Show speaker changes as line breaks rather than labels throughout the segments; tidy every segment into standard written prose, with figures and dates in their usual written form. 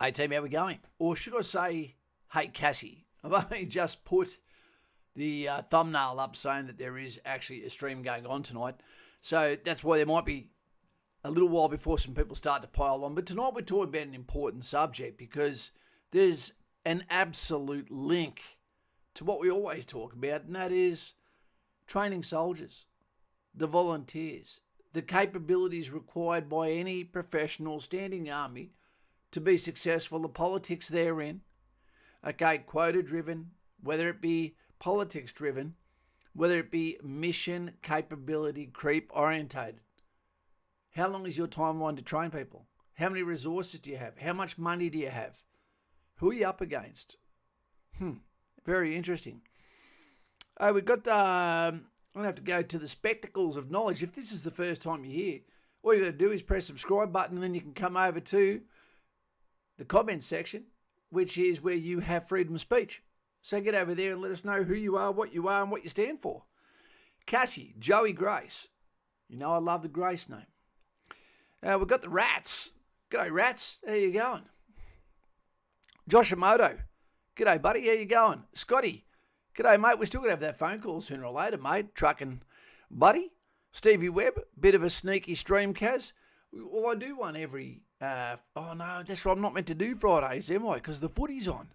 Hey team, how we going? Or should I say, hey Cassie? I've only just put the thumbnail up saying that there is actually a stream going on tonight. So that's why there might be a little while before some people start to pile on. But tonight we're talking about an important subject because there's an absolute link to what we always talk about, and that is training soldiers, the volunteers, the capabilities required by any professional standing army to be successful, the politics therein, okay, quota-driven, whether it be politics-driven, whether it be mission capability creep-orientated. How long is your timeline to train people? How many resources do you have? How much money do you have? Who are you up against? Very interesting. We've got, I'm going to have to go to the spectacles of knowledge. If this is the first time you're here, all you got to do is press subscribe button and then you can come over to the comments section, which is where you have freedom of speech. So get over there and let us know who you are, and what you stand for. Cassie, Joey Grace. You know I love the Grace name. We've got the Rats. G'day, Rats. How you going? Josh Emoto. G'day, buddy. How you going? Scotty. G'day, mate. We're still going to have that phone call sooner or later, mate. Trucking buddy. Stevie Webb. Bit of a sneaky stream, Kaz. Well, I do one every... oh, no, that's right. I'm not meant to do Fridays, am I? Because the footy's on.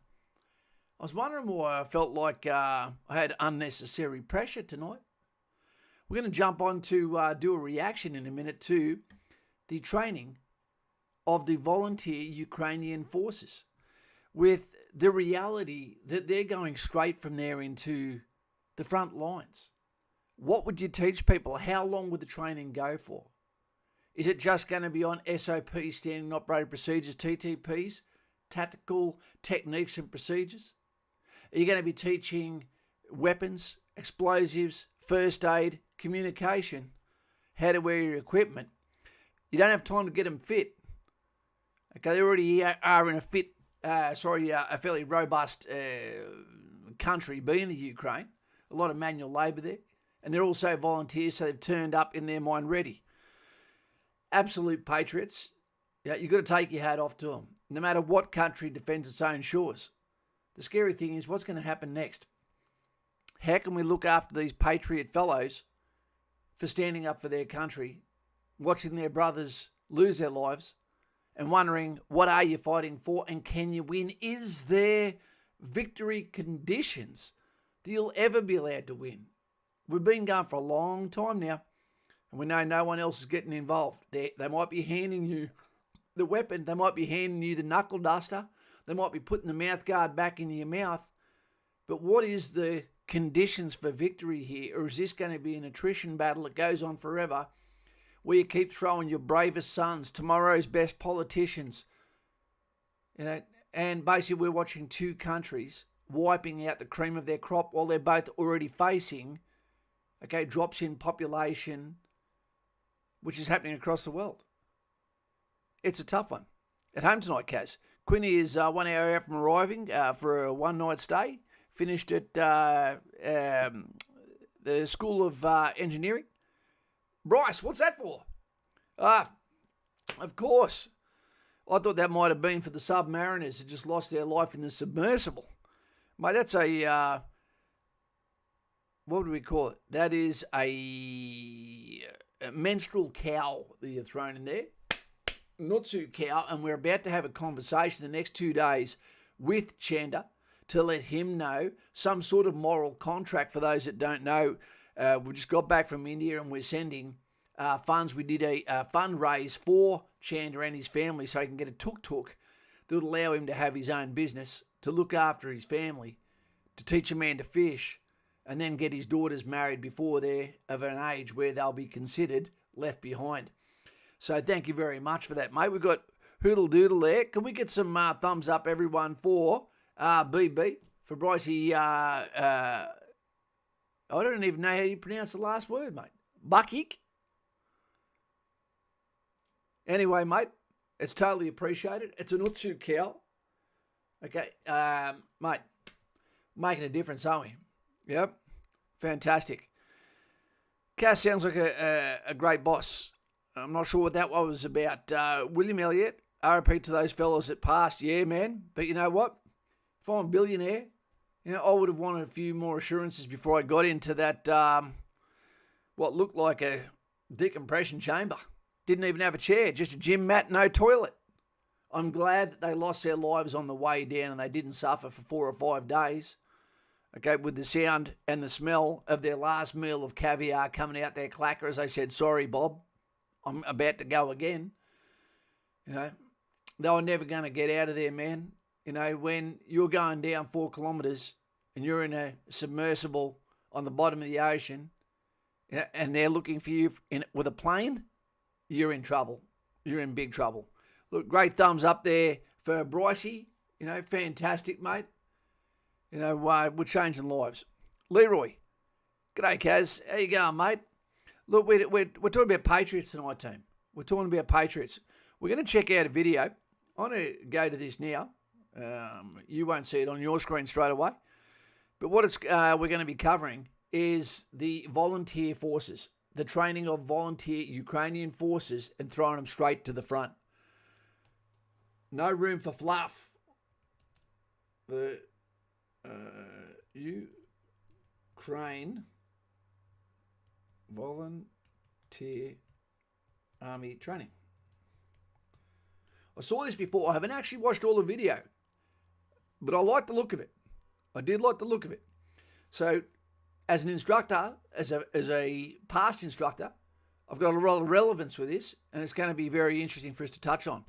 I was wondering why I felt like I had unnecessary pressure tonight. We're going to jump on to do a reaction in a minute to the training of the volunteer Ukrainian forces, with the reality that they're going straight from there into the front lines. What would you teach people? How long would the training go for? Is it just going to be on SOP, standing operating procedures, TTPs, tactical techniques and procedures? Are you going to be teaching weapons, explosives, first aid, communication, how to wear your equipment? You don't have time to get them fit. Okay, they already are in a fairly robust country, being the Ukraine. A lot of manual labour there. And they're also volunteers, so they've turned up in their mind ready. Absolute patriots. Yeah, you've got to take your hat off to them. No matter what country defends its own shores. The scary thing is what's going to happen next. How can we look after these patriot fellows for standing up for their country, watching their brothers lose their lives, and wondering, what are you fighting for and can you win? Is there victory conditions that you'll ever be allowed to win? We've been going for a long time now, and we know no one else is getting involved. They might be handing you the weapon. They might be handing you the knuckle duster. They might be putting the mouth guard back into your mouth. But what is the conditions for victory here? Or is this going to be an attrition battle that goes on forever, where you keep throwing your bravest sons, tomorrow's best politicians? And basically we're watching two countries wiping out the cream of their crop while they're both already facing, drops in population, which is happening across the world. It's a tough one. At home tonight, Kaz. Quinny is 1 hour out from arriving for a one-night stay. Finished at the School of Engineering. Bryce, what's that for? Of course. I thought that might have been for the submariners that just lost their life in the submersible. Mate, that's a... what would we call it? That is a menstrual cow that you're thrown in there. Nutsu cow, and we're about to have a conversation the next 2 days with Chanda to let him know some sort of moral contract. For those that don't know, we just got back from India and we're sending funds. We did a fundraise for Chanda and his family so he can get a tuk-tuk that would allow him to have his own business, to look after his family, to teach a man to fish, and then get his daughters married before they're of an age where they'll be considered left behind. So thank you very much for that, mate. We've got Hoodle Doodle there. Can we get some thumbs up, everyone, for BB? For Brycey, I don't even know how you pronounce the last word, mate. Buckick? Anyway, mate, it's totally appreciated. It's an Utsu cow. Okay, mate, making a difference, aren't we? Yep, fantastic. Cass sounds like a great boss. I'm not sure what that one was about. William Elliott, RIP to those fellas that passed, yeah, man. But you know what? If I'm a billionaire, I would have wanted a few more assurances before I got into that, what looked like a decompression chamber. Didn't even have a chair, just a gym mat, no toilet. I'm glad that they lost their lives on the way down and they didn't suffer for 4 or 5 days. Okay, with the sound and the smell of their last meal of caviar coming out their clacker as they said, sorry, Bob, I'm about to go again. They were never going to get out of there, man. When you're going down 4 kilometres and you're in a submersible on the bottom of the ocean and they're looking for you with a plane, you're in trouble. You're in big trouble. Look, great thumbs up there for Brycey. Fantastic, mate. We're changing lives. Leroy, g'day, Kaz. How you going, mate? Look, we're talking about Patriots tonight, team. We're talking about Patriots. We're going to check out a video. I'm going to go to this now. You won't see it on your screen straight away. But what we're going to be covering is the volunteer forces, the training of volunteer Ukrainian forces and throwing them straight to the front. No room for fluff. The Ukraine volunteer army training. I saw this before. I haven't actually watched all the video, but I like the look of it. I did like the look of it. So, as an instructor, as a past instructor, I've got a lot of relevance with this, and it's going to be very interesting for us to touch on.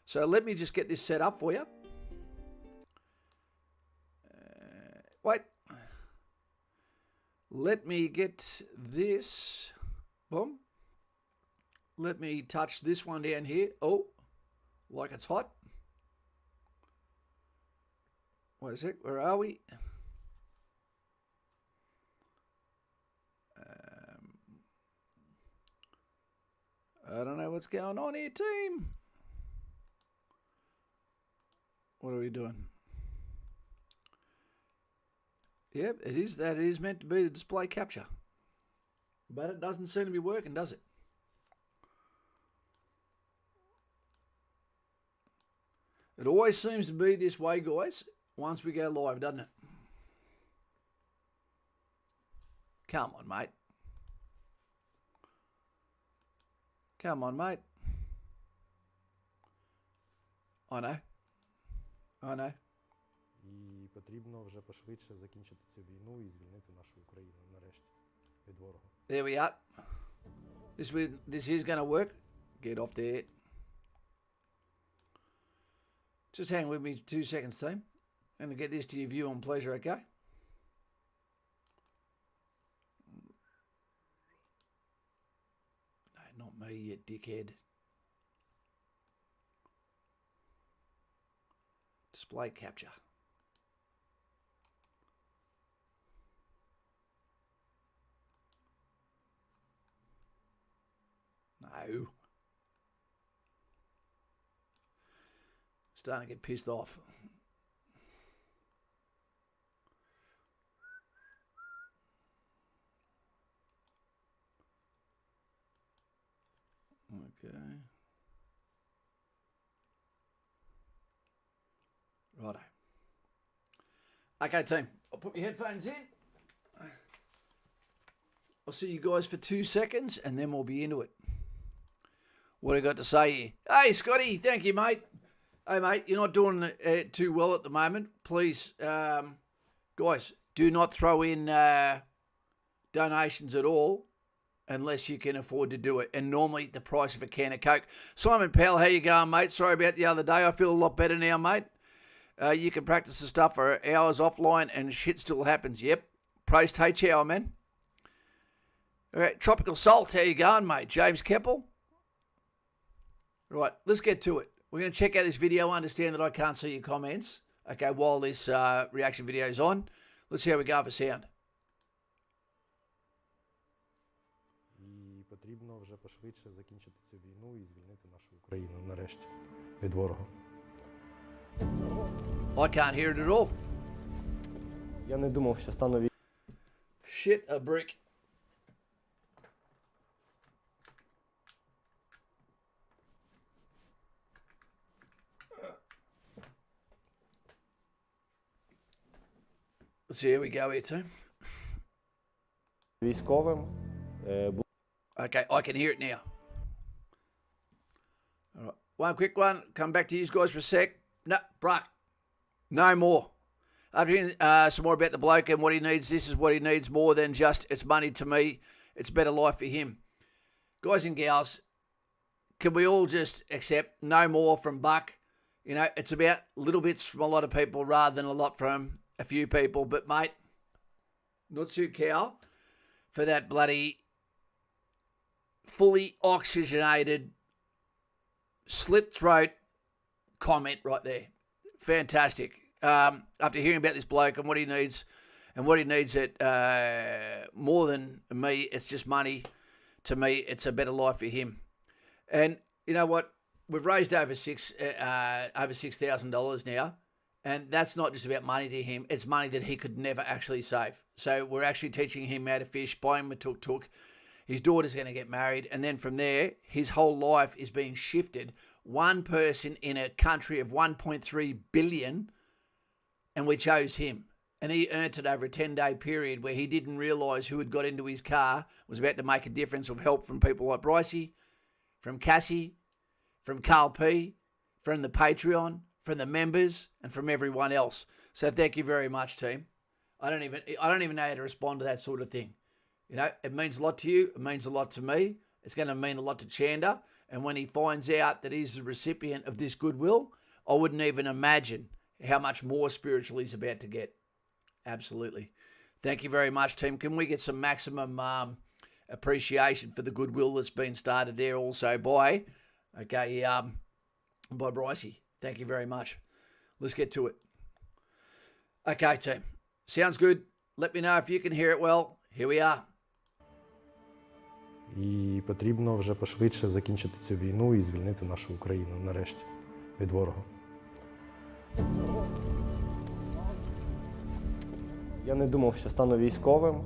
So let me just get this set up for you. Wait. Let me get this. Boom. Let me touch this one down here. Oh, like it's hot. Wait a sec. Where are we? I don't know what's going on here, team. What are we doing? Yep, it is. That is meant to be the display capture. But it doesn't seem to be working, does it? It always seems to be this way, guys, once we go live, doesn't it? Come on, mate. Come on, mate. I know.
І потрібно вже пошвидше закінчити цю війну і звільнити нашу Україну нарешті від ворога.
There we are. This is going to work. Get off there. Just hang with me 2 seconds, team. I'm going to get this to your view on pleasure, okay? No, not me, you dickhead. Display capture. No. Starting to get pissed off. Okay. Righto. Okay, team. I'll put my headphones in. I'll see you guys for 2 seconds and then we'll be into it. What I got to say here? Hey, Scotty. Thank you, mate. Hey, mate, you're not doing too well at the moment. Please, guys, do not throw in donations at all unless you can afford to do it. And normally the price of a can of Coke. Simon Powell, how you going, mate? Sorry about the other day. I feel a lot better now, mate. You can practice the stuff for hours offline and shit still happens. Yep. Praise Tay Chow, man. All right, Tropical Salt, how you going, mate? James Keppel? Right, let's get to it. We're going to check out this video. Understand that I can't see your comments, okay, while this reaction video is on. Let's see how we go for sound.
І потрібно вже пошвидше закінчити цю війну і звільнити нашу Україну нарешті від ворога.
I can't hear it at all.
Я не думав, що стану
Shit, a brick. see how we go here, team.
Військовим
Okay, I can hear it now. All right. One quick one. Come back to you guys for a sec. No, Bruck. No more. After hearing some more about the bloke and what he needs, this is what he needs more than just it's money to me. It's a better life for him. Guys and gals, can we all just accept no more from Buck? You know, it's about little bits from a lot of people rather than a lot from a few people. But, mate, not too cow for that bloody fully oxygenated slit throat comment right there. Fantastic. After hearing about this bloke and what he needs, it more than me, it's just money. To me, it's a better life for him. And you know what? We've raised over $6,000 now, and that's not just about money to him. It's money that he could never actually save. So we're actually teaching him how to fish, buying him a tuk-tuk. His daughter's going to get married, and then from there, his whole life is being shifted. One person in a country of 1.3 billion, and we chose him. And he earned it over a 10-day period where he didn't realise who had got into his car was about to make a difference with help from people like Brycey, from Cassie, from Carl P, from the Patreon, from the members, and from everyone else. So thank you very much, team. I don't even know how to respond to that sort of thing. You know, it means a lot to you. It means a lot to me. It's going to mean a lot to Chander. And when he finds out that he's the recipient of this goodwill, I wouldn't even imagine how much more spiritual he's about to get. Absolutely. Thank you very much, team. Can we get some maximum appreciation for the goodwill that's been started there also by Brycey. Thank you very much. Let's get to it. Okay, team. Sounds good. Let me know if you can hear it well. Here we are.
І потрібно вже пошвидше закінчити цю війну і звільнити нашу Україну нарешті від ворога.
я не думав, що стану військовим.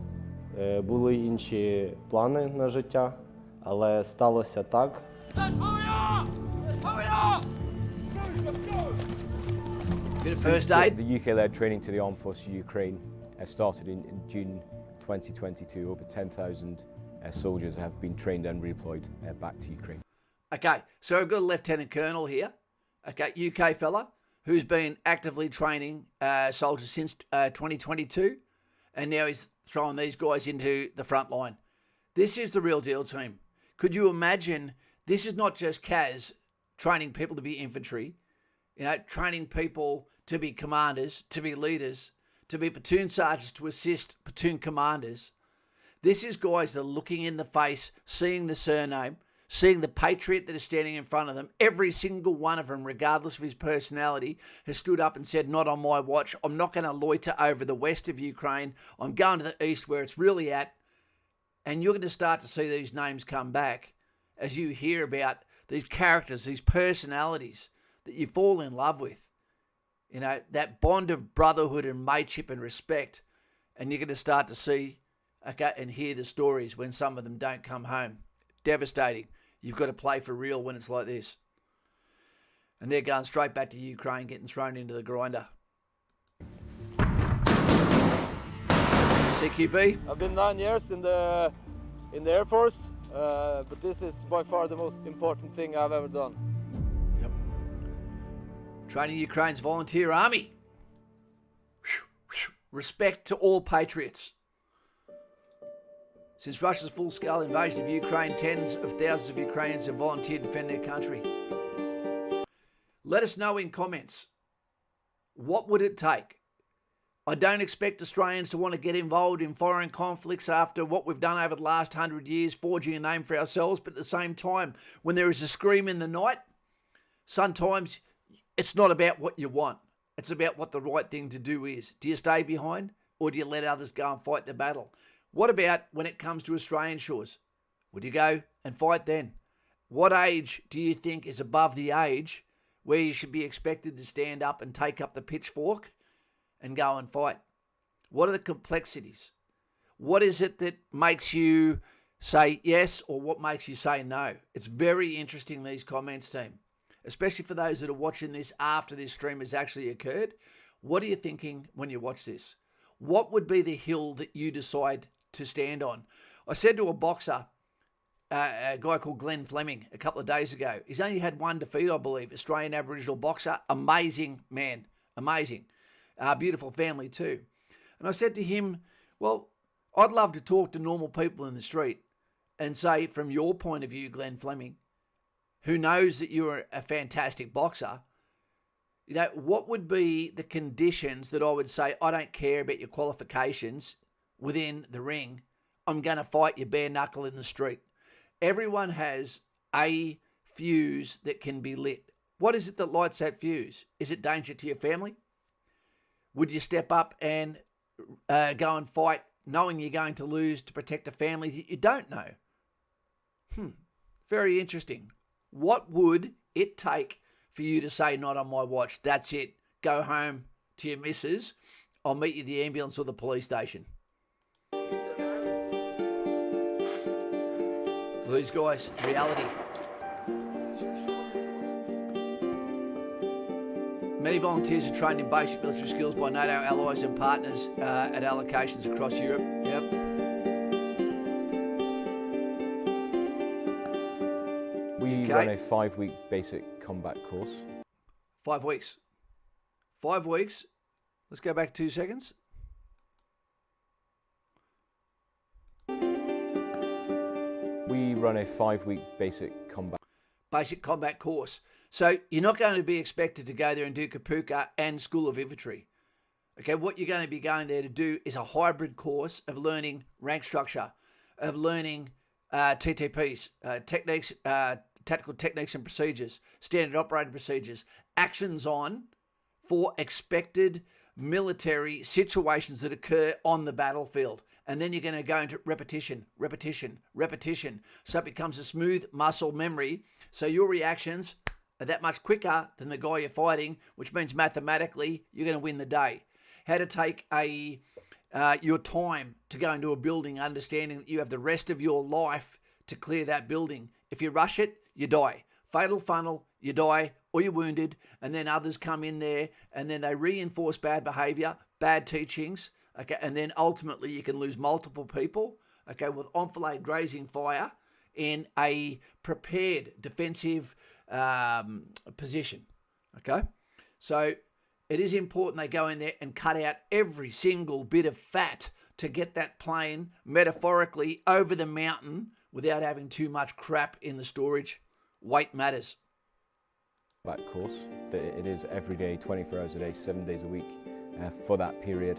Були інші плани на життя, але сталося так.
First aid.
The UK-led training to the Armed Forces of Ukraine started in June 2022. Over 10,000 soldiers have been trained and redeployed back to Ukraine.
Okay, so I've got a Lieutenant Colonel here, okay, UK fella, who's been actively training soldiers since 2022, and now he's throwing these guys into the front line. This is the real deal, team. Could you imagine, this is not just Kaz training people to be infantry, you know, training people to be commanders, to be leaders, to be platoon sergeants, to assist platoon commanders. This is guys that are looking in the face, seeing the surname, seeing the patriot that is standing in front of them. Every single one of them, regardless of his personality, has stood up and said, not on my watch. I'm not going to loiter over the west of Ukraine. I'm going to the east where it's really at. And you're going to start to see these names come back as you hear about these characters, these personalities that you fall in love with. You know, that bond of brotherhood and mateship and respect. And you're going to start to see, okay, and hear the stories when some of them don't come home. Devastating. You've got to play for real when it's like this. And they're going straight back to Ukraine, getting thrown into the grinder. CQB?
I've been 9 years in the Air Force, but this is by far the most important thing I've ever done.
Yep. Training Ukraine's volunteer army. Respect to all patriots. Since Russia's full-scale invasion of Ukraine, tens of thousands of Ukrainians have volunteered to defend their country. Let us know in comments, what would it take? I don't expect Australians to want to get involved in foreign conflicts after what we've done over the last 100 years, forging a name for ourselves, but at the same time, when there is a scream in the night, sometimes it's not about what you want. It's about what the right thing to do is. Do you stay behind, or do you let others go and fight the battle? What about when it comes to Australian shores? Would you go and fight then? What age do you think is above the age where you should be expected to stand up and take up the pitchfork and go and fight? What are the complexities? What is it that makes you say yes, or what makes you say no? It's very interesting, these comments, team, especially for those that are watching this after this stream has actually occurred. What are you thinking when you watch this? what would be the hill that you decide to stand on? I said to a boxer, a guy called Glenn Fleming, a couple of days ago, he's only had one defeat, I believe, Australian Aboriginal boxer, amazing man, amazing, beautiful family too. And I said to him, well, I'd love to talk to normal people in the street and say, from your point of view, Glenn Fleming, who knows that you're a fantastic boxer, you know, what would be the conditions that I would say, I don't care about your qualifications within the ring, I'm going to fight you bare knuckle in the street. Everyone has a fuse that can be lit. What is it that lights that fuse? Is it danger to your family? Would you step up and go and fight knowing you're going to lose to protect a family that you don't know? Very interesting. What would it take for you to say, not on my watch, that's it, go home to your missus, I'll meet you at the ambulance or the police station? These guys, reality. Many volunteers are trained in basic military skills by NATO allies and partners at allocations across Europe. Yep.
We run a 5-week basic combat course.
5 weeks. 5 weeks. Let's go back 2 seconds.
We run a 5-week basic combat
course. So you're not going to be expected to go there and do Kapuka and School of Infantry. Okay, what you're going to be going there to do is a hybrid course of learning rank structure, of learning TTPs, techniques, tactical techniques and procedures, standard operating procedures, actions on for expected military situations that occur on the battlefield. And then you're going to go into repetition. So it becomes a smooth muscle memory. So your reactions are that much quicker than the guy you're fighting, which means mathematically you're going to win the day. How to take your time to go into a building, understanding that you have the rest of your life to clear that building. If you rush it, you die. Fatal funnel, you die, or you're wounded, and then others come in there, and then they reinforce bad behaviour, bad teachings, okay, and then ultimately you can lose multiple people, okay, with enfilade grazing fire in a prepared defensive position, okay? So it is important they go in there and cut out every single bit of fat to get that plane metaphorically over the mountain without having too much crap in the storage. Weight matters.
That course, it is every day, 24 hours a day, 7 days a week for that period.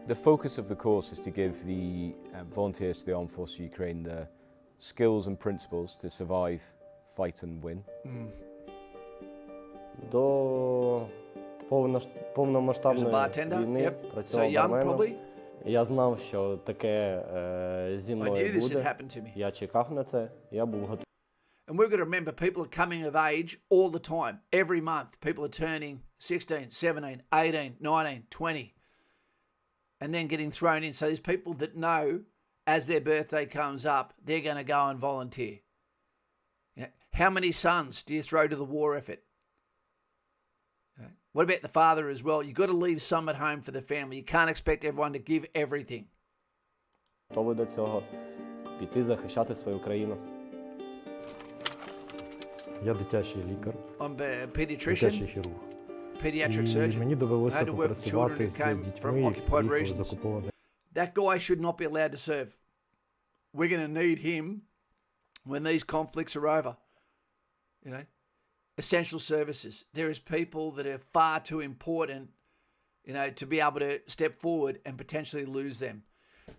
The focus of the course is to give the volunteers to the Armed Forces of Ukraine the skills and principles to survive, fight and win.
До повномасштабної війни працював барменом. Я знав, що таке зі мною буде. Я чекав на це, я був готовий.
And we've got to remember, people are coming of age all the time. Every month, people are turning 16, 17, 18, 19, 20, and then getting thrown in. So there's people that know as their birthday comes up, they're going to go and volunteer. You know, how many sons do you throw to the war effort? What about the father as well? You've got to leave some at home for the family. You can't expect everyone to give everything.
Готовий до цього піти захищати свою країну.
Я дитячий лікар,
I'm a pediatrician,
дитячий хірург.
pediatric surgeon.
І мені довелося
I had to work with children
попрацювати
who
з
came
дітьми,
from
які
occupied
приїхали з
regions.
окупованих.
That guy should not be allowed to serve. We're going to need him when these conflicts are over. You know, essential services. There is people that are far too important, you know, to be able to step forward and potentially lose them.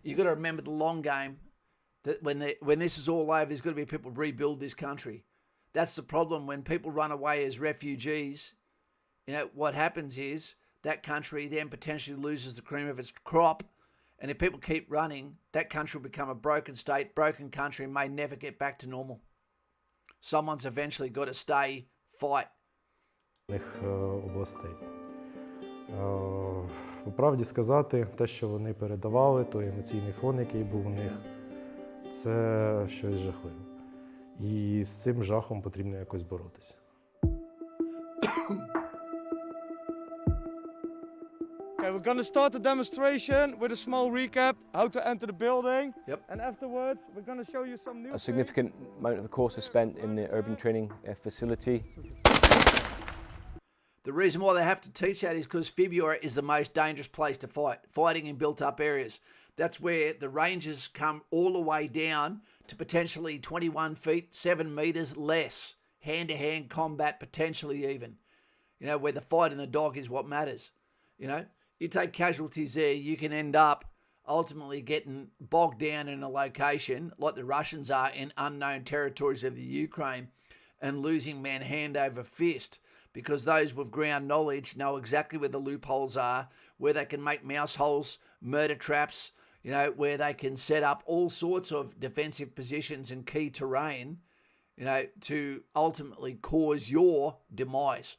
You've got to remember the long game, that when this is all over, there's got to be people rebuild this country. That's the problem. When people run away as refugees, you know, what happens is that country then potentially loses the cream of its crop. And if people keep running, that country will become a broken state, broken country, and may never get back to normal. Someone's eventually got to stay, fight.
Областей. По правді сказати, те, що вони передавали, той емоційний фон, який був у них, це щось жахливе. І з цим жахом потрібно якось боротися.
Okay, we're gonna start the demonstration with a small recap, how to enter the building.
Yep.
And afterwards, we're gonna show you some new
A significant amount of the course is spent in the urban training facility.
The reason why they have to teach that is because February is the most dangerous place to fight, fighting in built-up areas. That's where the ranges come all the way down to potentially 21 feet, 7 metres less. Hand-to-hand combat, potentially even. You know, where the fight and the dog is what matters. You know, you take casualties there, you can end up ultimately getting bogged down in a location like the Russians are in unknown territories of the Ukraine and losing men hand over fist, because those with ground knowledge know exactly where the loopholes are, where they can make mouse holes, murder traps, you know, where they can set up all sorts of defensive positions and key terrain, you know, to ultimately cause your demise.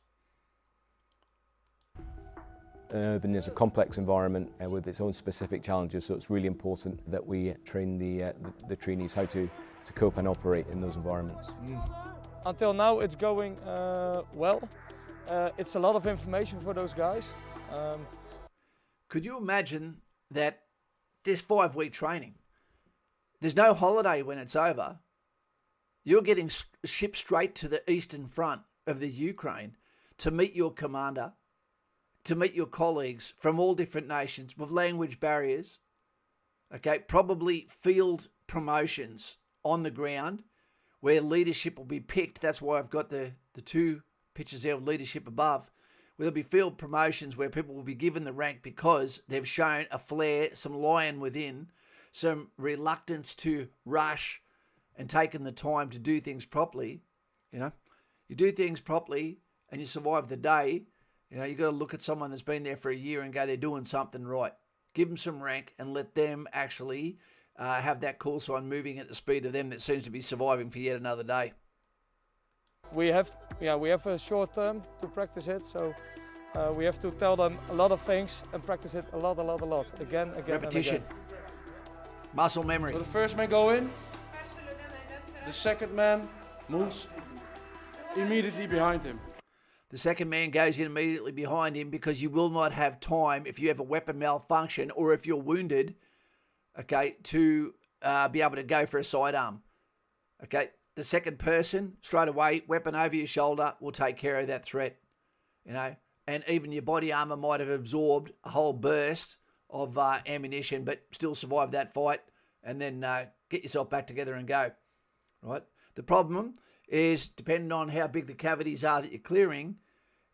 Urban is a complex environment with its own specific challenges, so it's really important that we train the trainees how to cope and operate in those environments.
Until now, it's going well. It's a lot of information for those guys.
Could you imagine that this 5-week training, there's no holiday when it's over. You're getting shipped straight to the eastern front of the Ukraine to meet your commander, to meet your colleagues from all different nations with language barriers, okay, probably field promotions on the ground where leadership will be picked. That's why I've got the two pictures there of leadership above, where there'll be field promotions where people will be given the rank because they've shown a flair, some lion within, some reluctance to rush and taken the time to do things properly. You know, you do things properly and you survive the day. You know, you got to look at someone that's been there for a year and go, they're doing something right. Give them some rank and let them actually have that call sign moving at the speed of them that seems to be surviving for yet another day.
We have a short term to practice it, so we have to tell them a lot of things and practice it a lot, again,
Repetition.
and again.
Muscle memory.
So the first man go in, the second man moves immediately behind him.
The second man goes in immediately behind him because you will not have time if you have a weapon malfunction or if you're wounded, okay, to be able to go for a sidearm. Okay, the second person, straight away, weapon over your shoulder, will take care of that threat, you know, and even your body armor might have absorbed a whole burst of ammunition, but still survive that fight and then get yourself back together and go, right? The problem is, depending on how big the cavities are that you're clearing,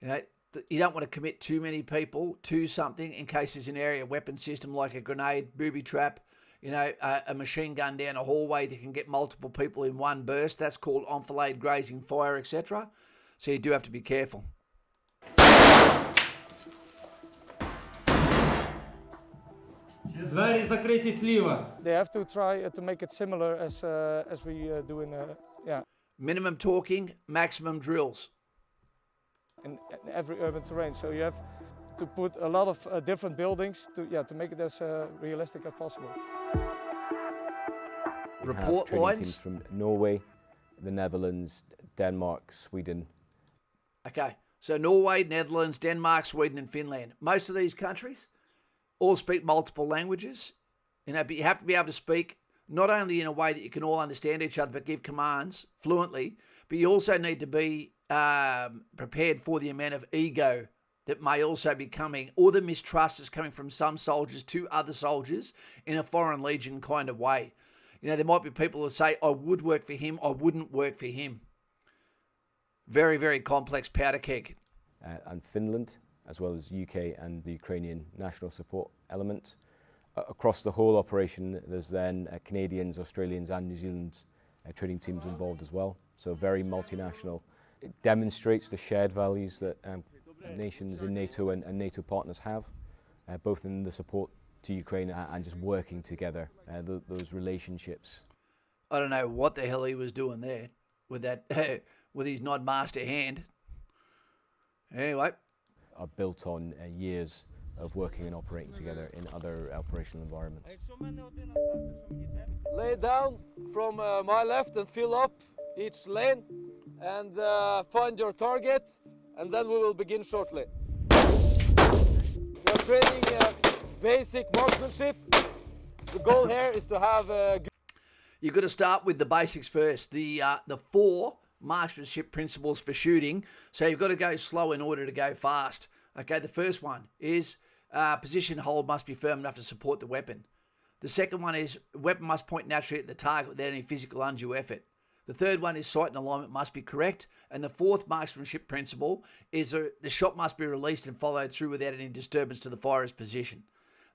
you know, you don't want to commit too many people to something in case there's an area weapon system like a grenade, booby trap, you know, a machine gun down a hallway that can get multiple people in one burst. That's called enfilade, grazing fire, etc. So you do have to be careful.
Двері закриті зліва.
They have to try to make it similar as we do in
Minimum talking, maximum drills.
in every urban terrain. So you have to put a lot of different buildings to make it as realistic as possible.
We have
Report
training
lines.
teams from Norway, the Netherlands, Denmark, Sweden.
Okay, so Norway, Netherlands, Denmark, Sweden and Finland. Most of these countries all speak multiple languages, you know, but you have to be able to speak not only in a way that you can all understand each other, but give commands fluently, but you also need to be prepared for the amount of ego that may also be coming, or the mistrust is coming from some soldiers to other soldiers in a foreign legion kind of way. You know, there might be people who say, I would work for him, I wouldn't work for him. Very, very complex powder keg.
And Finland, as well as UK and the Ukrainian national support element. Across the whole operation, there's then Canadians, Australians and New Zealand training teams involved as well. So very multinational. It demonstrates the shared values that nations in NATO and NATO partners have, both in the support to Ukraine and just working together, those relationships.
I don't know what the hell he was doing there with that, with his non-master hand. Anyway.
Are built on years of working and operating together in other operational environments.
Lay down from my left and fill up each lane and find your target, and then we will begin shortly.
We are training basic marksmanship. The goal here is to have
You've got to start with the basics first. The 4 marksmanship principles for shooting. So you've got to go slow in order to go fast. Okay, the first one is position hold must be firm enough to support the weapon. The second one is weapon must point naturally at the target without any physical undue effort. The third one is sight and alignment must be correct. And the fourth marksmanship principle is the shot must be released and followed through without any disturbance to the firer's position.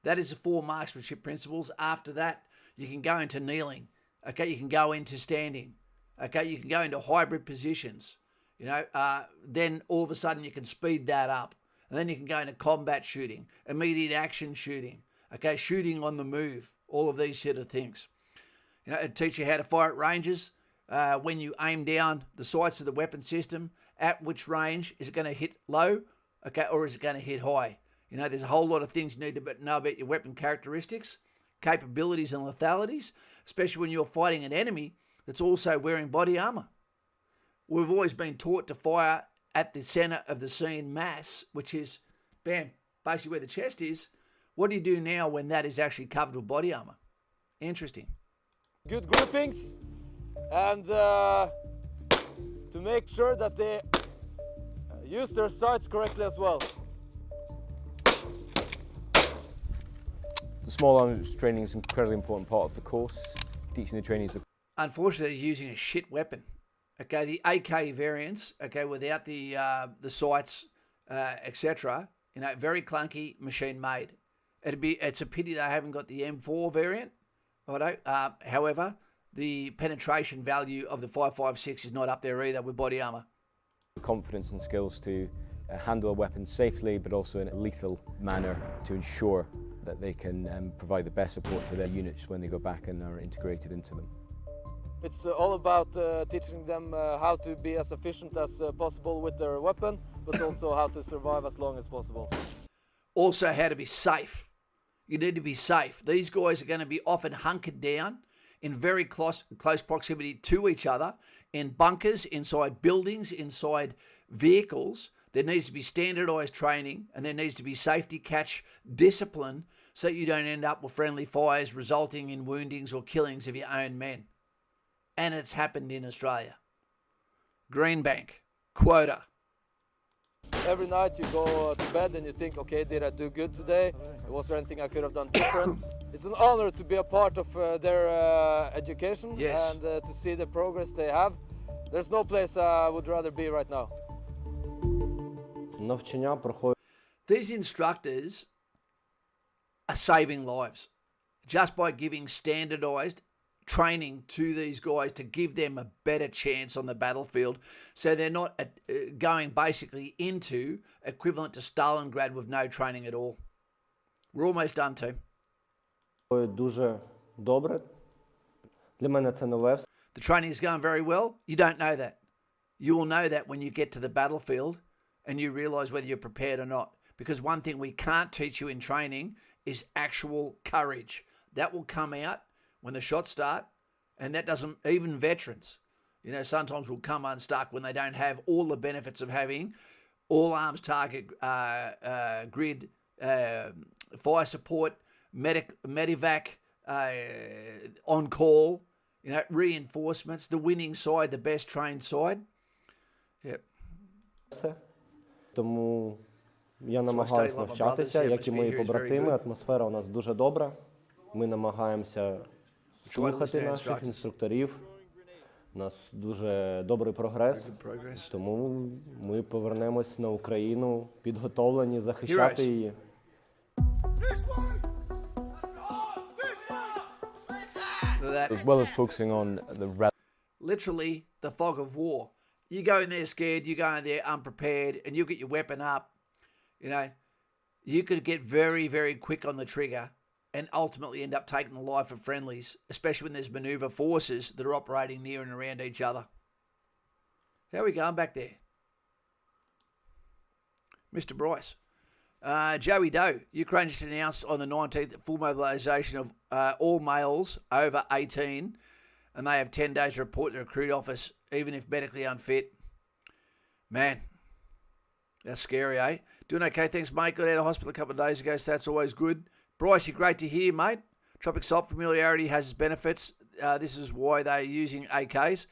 That is the 4 marksmanship principles. After that, you can go into kneeling. Okay, you can go into standing. Okay, you can go into hybrid positions. Then all of a sudden you can speed that up. And then you can go into combat shooting, immediate action shooting. Okay, shooting on the move. All of these sort of things. It teach you how to fire at ranges. When you aim down the sights of the weapon system, at which range is it going to hit low, okay, or is it going to hit high? There's a whole lot of things you need to know about your weapon characteristics, capabilities and lethalities, especially when you're fighting an enemy that's also wearing body armor. We've always been taught to fire at the center of the scene mass, which is, bam, basically where the chest is. What do you do now when that is actually covered with body armor? Interesting.
good groupings and to make sure that they use their sights correctly as well.
The small arms training is an incredibly important part of the course, teaching the trainees the
Unfortunately, they're using a shit weapon. Okay, the AK variants, okay, without the sights, etc. Very clunky, machine made. It's a pity they haven't got the M4 variant. Righto. However, the penetration value of the 5.56 is not up there either with body armor.
confidence and skills to handle a weapon safely, but also in a lethal manner to ensure that they can provide the best support to their units when they go back and are integrated into them.
It's all about teaching them how to be as efficient as possible with their weapon, but also how to survive as long as possible.
Also, how to be safe. You need to be safe. These guys are going to be often hunkered down in very close proximity to each other, in bunkers, inside buildings, inside vehicles. There needs to be standardised training, and there needs to be safety catch discipline so that you don't end up with friendly fires resulting in woundings or killings of your own men. And it's happened in Australia. Greenbank, quota.
Every night you go to bed and you think, okay, did I do good today? Was there anything I could have done different? It's an honor to be a part of their education,
yes,
and to see the progress they have. There's no place I would rather be right now.
Навчання проходить.
These instructors are saving lives just by giving standardised training to these guys to give them a better chance on the battlefield, so they're not going basically into equivalent to Stalingrad with no training at all. We're almost done, team.
Дуже добре. Для мене це нове.
The training is going very well. You don't know that. You will know that when you get to the battlefield and you realise whether you're prepared or not. Because one thing we can't teach you in training is actual courage. That will come out when the shots start, and that doesn't, even veterans, sometimes will come unstuck when they don't have all the benefits of having all arms target grid, fire support, medivac, on call, reinforcements, the winning side, the best trained side. Yep.
Тому я намагаюся навчатися, як і мої побратими. Атмосфера у нас дуже добра. Ми намагаємося слухати наших інструкторів. У нас дуже добрий прогрес, тому ми повернемось на Україну підготовлені захищати її.
As well as focusing on the
literally the fog of war. You go in there scared, you go in there unprepared, and you get your weapon up. You could get very, very quick on the trigger and ultimately end up taking the life of friendlies, especially when there's manoeuvre forces that are operating near and around each other. How are we going back there? Mr. Bryce. Joey Doe, Ukraine just announced on the 19th full mobilisation of all males over 18, and they have 10 days to report to the recruit office, even if medically unfit. Man, That's scary, eh? Doing okay, thanks, mate. Got out of hospital a couple of days ago, so that's always good. Brycey, great to hear, mate. Tropic salt familiarity has its benefits. This is why they're using AKs.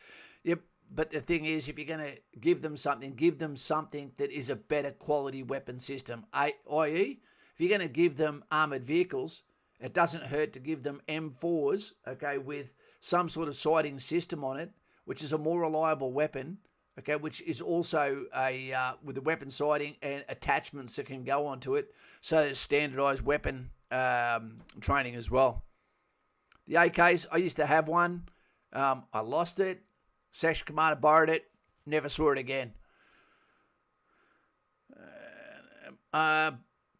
Yep, but the thing is, if you're going to give them something that is a better quality weapon system. I.e., if you're going to give them armoured vehicles, it doesn't hurt to give them M4s, okay, with some sort of sighting system on it, which is a more reliable weapon, okay, which is also with the weapon sighting and attachments that can go onto it, so there's standardised weapon training as well. The AKs, I used to have one. I lost it. Section commander borrowed it. Never saw it again.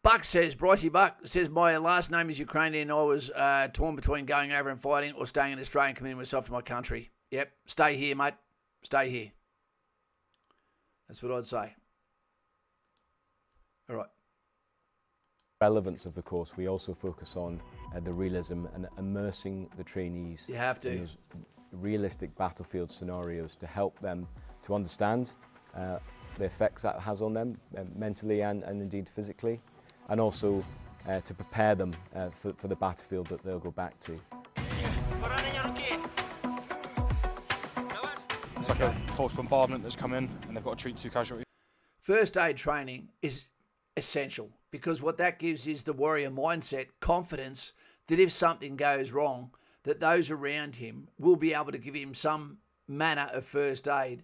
Buck says, Brycey Buck says, my last name is Ukrainian. I was torn between going over and fighting or staying in Australia and committing myself to my country. Yep, stay here, mate. Stay here. That's what I'd say. All right.
Relevance of the course, we also focus on the realism and immersing the trainees
You have to.
in those realistic battlefield scenarios to help them to understand the effects that has on them mentally and indeed physically, and also to prepare them for the battlefield that they'll go back to.
It's like a false bombardment that's come in and they've got to treat 2 casualties.
First aid training is essential because what that gives is the warrior mindset, confidence that if something goes wrong, that those around him will be able to give him some manner of first aid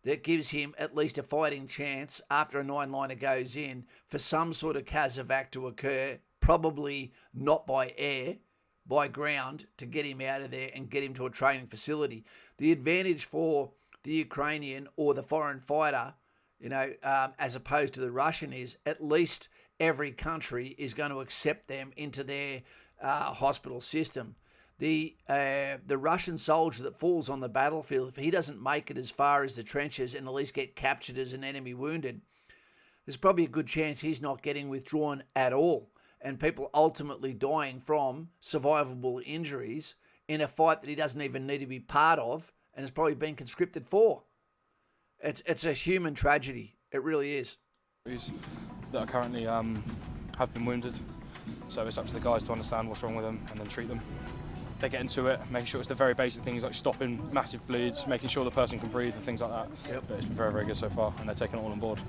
that gives him at least a fighting chance after a 9-liner goes in for some sort of casevac to occur, probably not by air, by ground, to get him out of there and get him to a training facility. The advantage for the Ukrainian or the foreign fighter, as opposed to the Russian, is at least every country is going to accept them into their hospital system. The Russian soldier that falls on the battlefield, if he doesn't make it as far as the trenches and at least get captured as an enemy wounded, there's probably a good chance he's not getting withdrawn at all, and people ultimately dying from survivable injuries in a fight that he doesn't even need to be part of and has probably been conscripted for. It's a human tragedy. It really is.
That are currently have been wounded, so it's up to the guys to understand what's wrong with them and then treat them. They get into it, making sure it's the very basic things like stopping massive bleeds, making sure the person can breathe and things like that.
Yep.
But it's been very, very good so far and they're taking it all on board.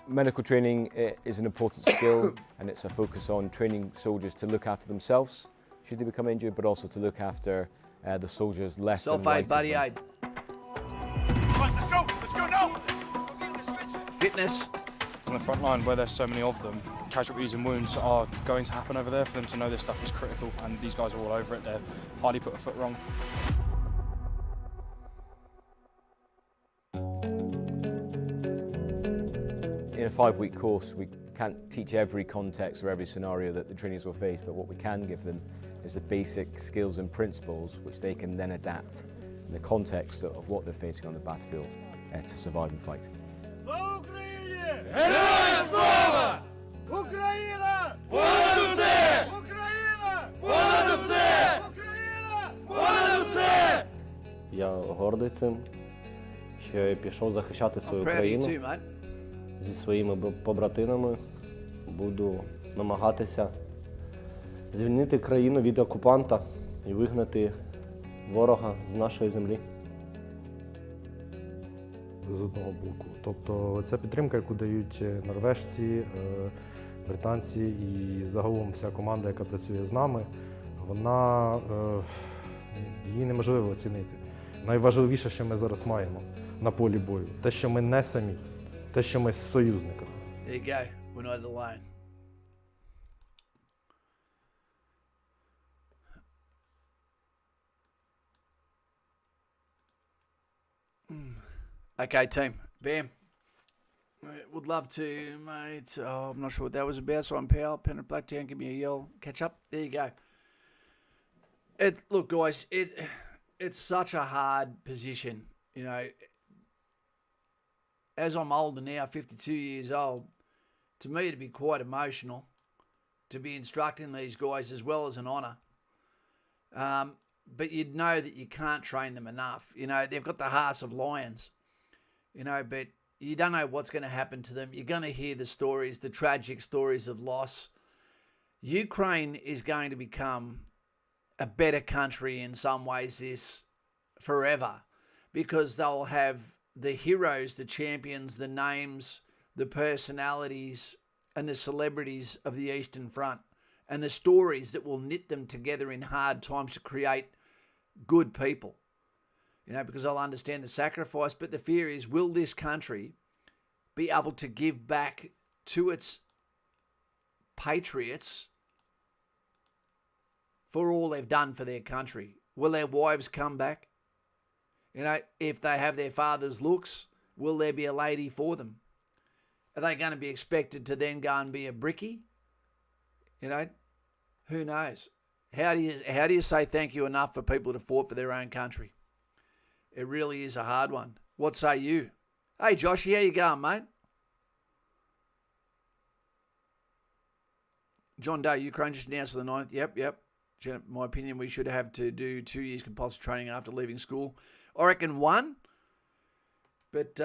Medical training is an important skill, and it's a focus on training soldiers to look after themselves should they become injured, but also to look after the soldiers left and right
Self-aid,
of
buddy
them.
aid. Let's go now! Fitness.
On the front line, where there's so many of them, casualties and wounds are going to happen over there. For them to know this stuff is critical, and these guys are all over it. They're hardly put a foot wrong.
In a 5-week course, we can't teach every context or every scenario that the trainees will face, but what we can give them is the basic skills and principles which they can then adapt in the context of what they're facing on the battlefield to survive and fight.
Слава Україні! Героям слава! Україна! Понад усе! Україна! Понад усе! Україна! Понад усе!
Я гордий цим, що я пішов захищати свою
Proud of you
країну.
too, mate.
Зі своїми побратимами буду намагатися звільнити країну від окупанта і вигнати ворога з нашої землі.
З одного боку. Тобто ця підтримка, яку дають норвежці, британці і загалом вся команда, яка працює з нами, вона її неможливо оцінити. Найважливіше, що ми зараз маємо на полі бою, те, що ми не самі, те, що ми з союзниками.
There you go. We're not alone. Okay, team. Bam. Would love to, mate. Oh, I'm not sure what that was about. Simon Powell, Pen and Blacktown, give me a yell. Catch up. There you go. Look, guys, it's such a hard position. You know, as I'm older now, 52 years old, to me it'd be quite emotional to be instructing these guys as well as an honour. But you'd know that you can't train them enough. You know, they've got the hearts of lions. You know, but You don't know what's going to happen to them. You're going to hear the stories, the tragic stories of loss. Ukraine is going to become a better country in some ways this forever, because they'll have the heroes, the champions, the names, the personalities, and the celebrities of the Eastern Front, and the stories that will knit them together in hard times to create good people. Because they'll understand the sacrifice. But the fear is, will this country be able to give back to its patriots for all they've done for their country? Will their wives come back? If they have their father's looks, will there be a lady for them? Are they going to be expected to then go and be a brickie? Who knows? How do you say thank you enough for people that have fought for their own country? It really is a hard one. What say you? Hey, Joshy, how you going, mate? John Doe, Ukraine just announced on the 9th. Yep. In my opinion, we should have to do 2 years compulsory training after leaving school. I reckon 1. But,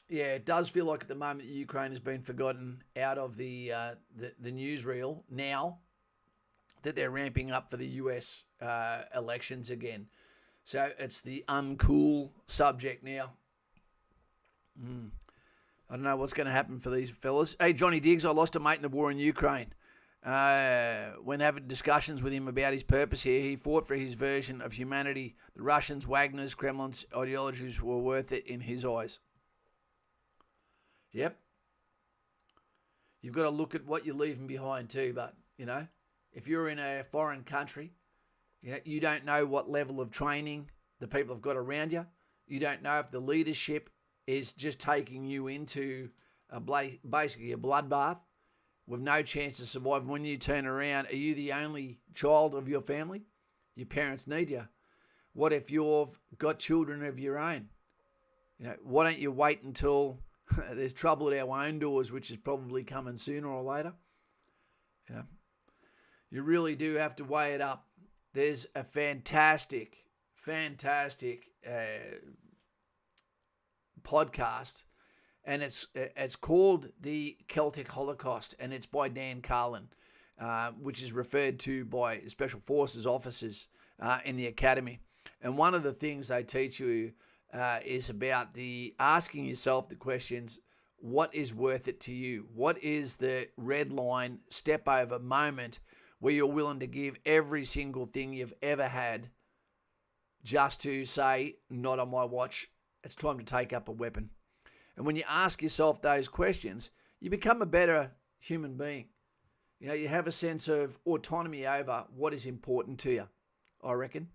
it does feel like at the moment Ukraine has been forgotten out of the newsreel now that they're ramping up for the US elections again. So it's the uncool subject now. I don't know what's going to happen for these fellas. Hey, Johnny Diggs, I lost a mate in the war in Ukraine. When having discussions with him about his purpose here, he fought for his version of humanity. The Russians, Wagner's, Kremlin's ideologies were worth it in his eyes. Yep. You've got to look at what you're leaving behind too, but, if you're in a foreign country, you don't know what level of training the people have got around you. You don't know if the leadership is just taking you into basically a bloodbath with no chance to survive. When you turn around, are you the only child of your family? Your parents need you. What if you've got children of your own? Why don't you wait until there's trouble at our own doors, which is probably coming sooner or later? You really do have to weigh it up. There's a fantastic podcast, and it's called The Celtic Holocaust, and it's by Dan Carlin, which is referred to by Special Forces officers in the academy. And one of the things they teach you is about asking yourself the questions, what is worth it to you? What is the red line, step over moment where you're willing to give every single thing you've ever had just to say, not on my watch, it's time to take up a weapon? And when you ask yourself those questions, you become a better human being. You have a sense of autonomy over what is important to you, I reckon.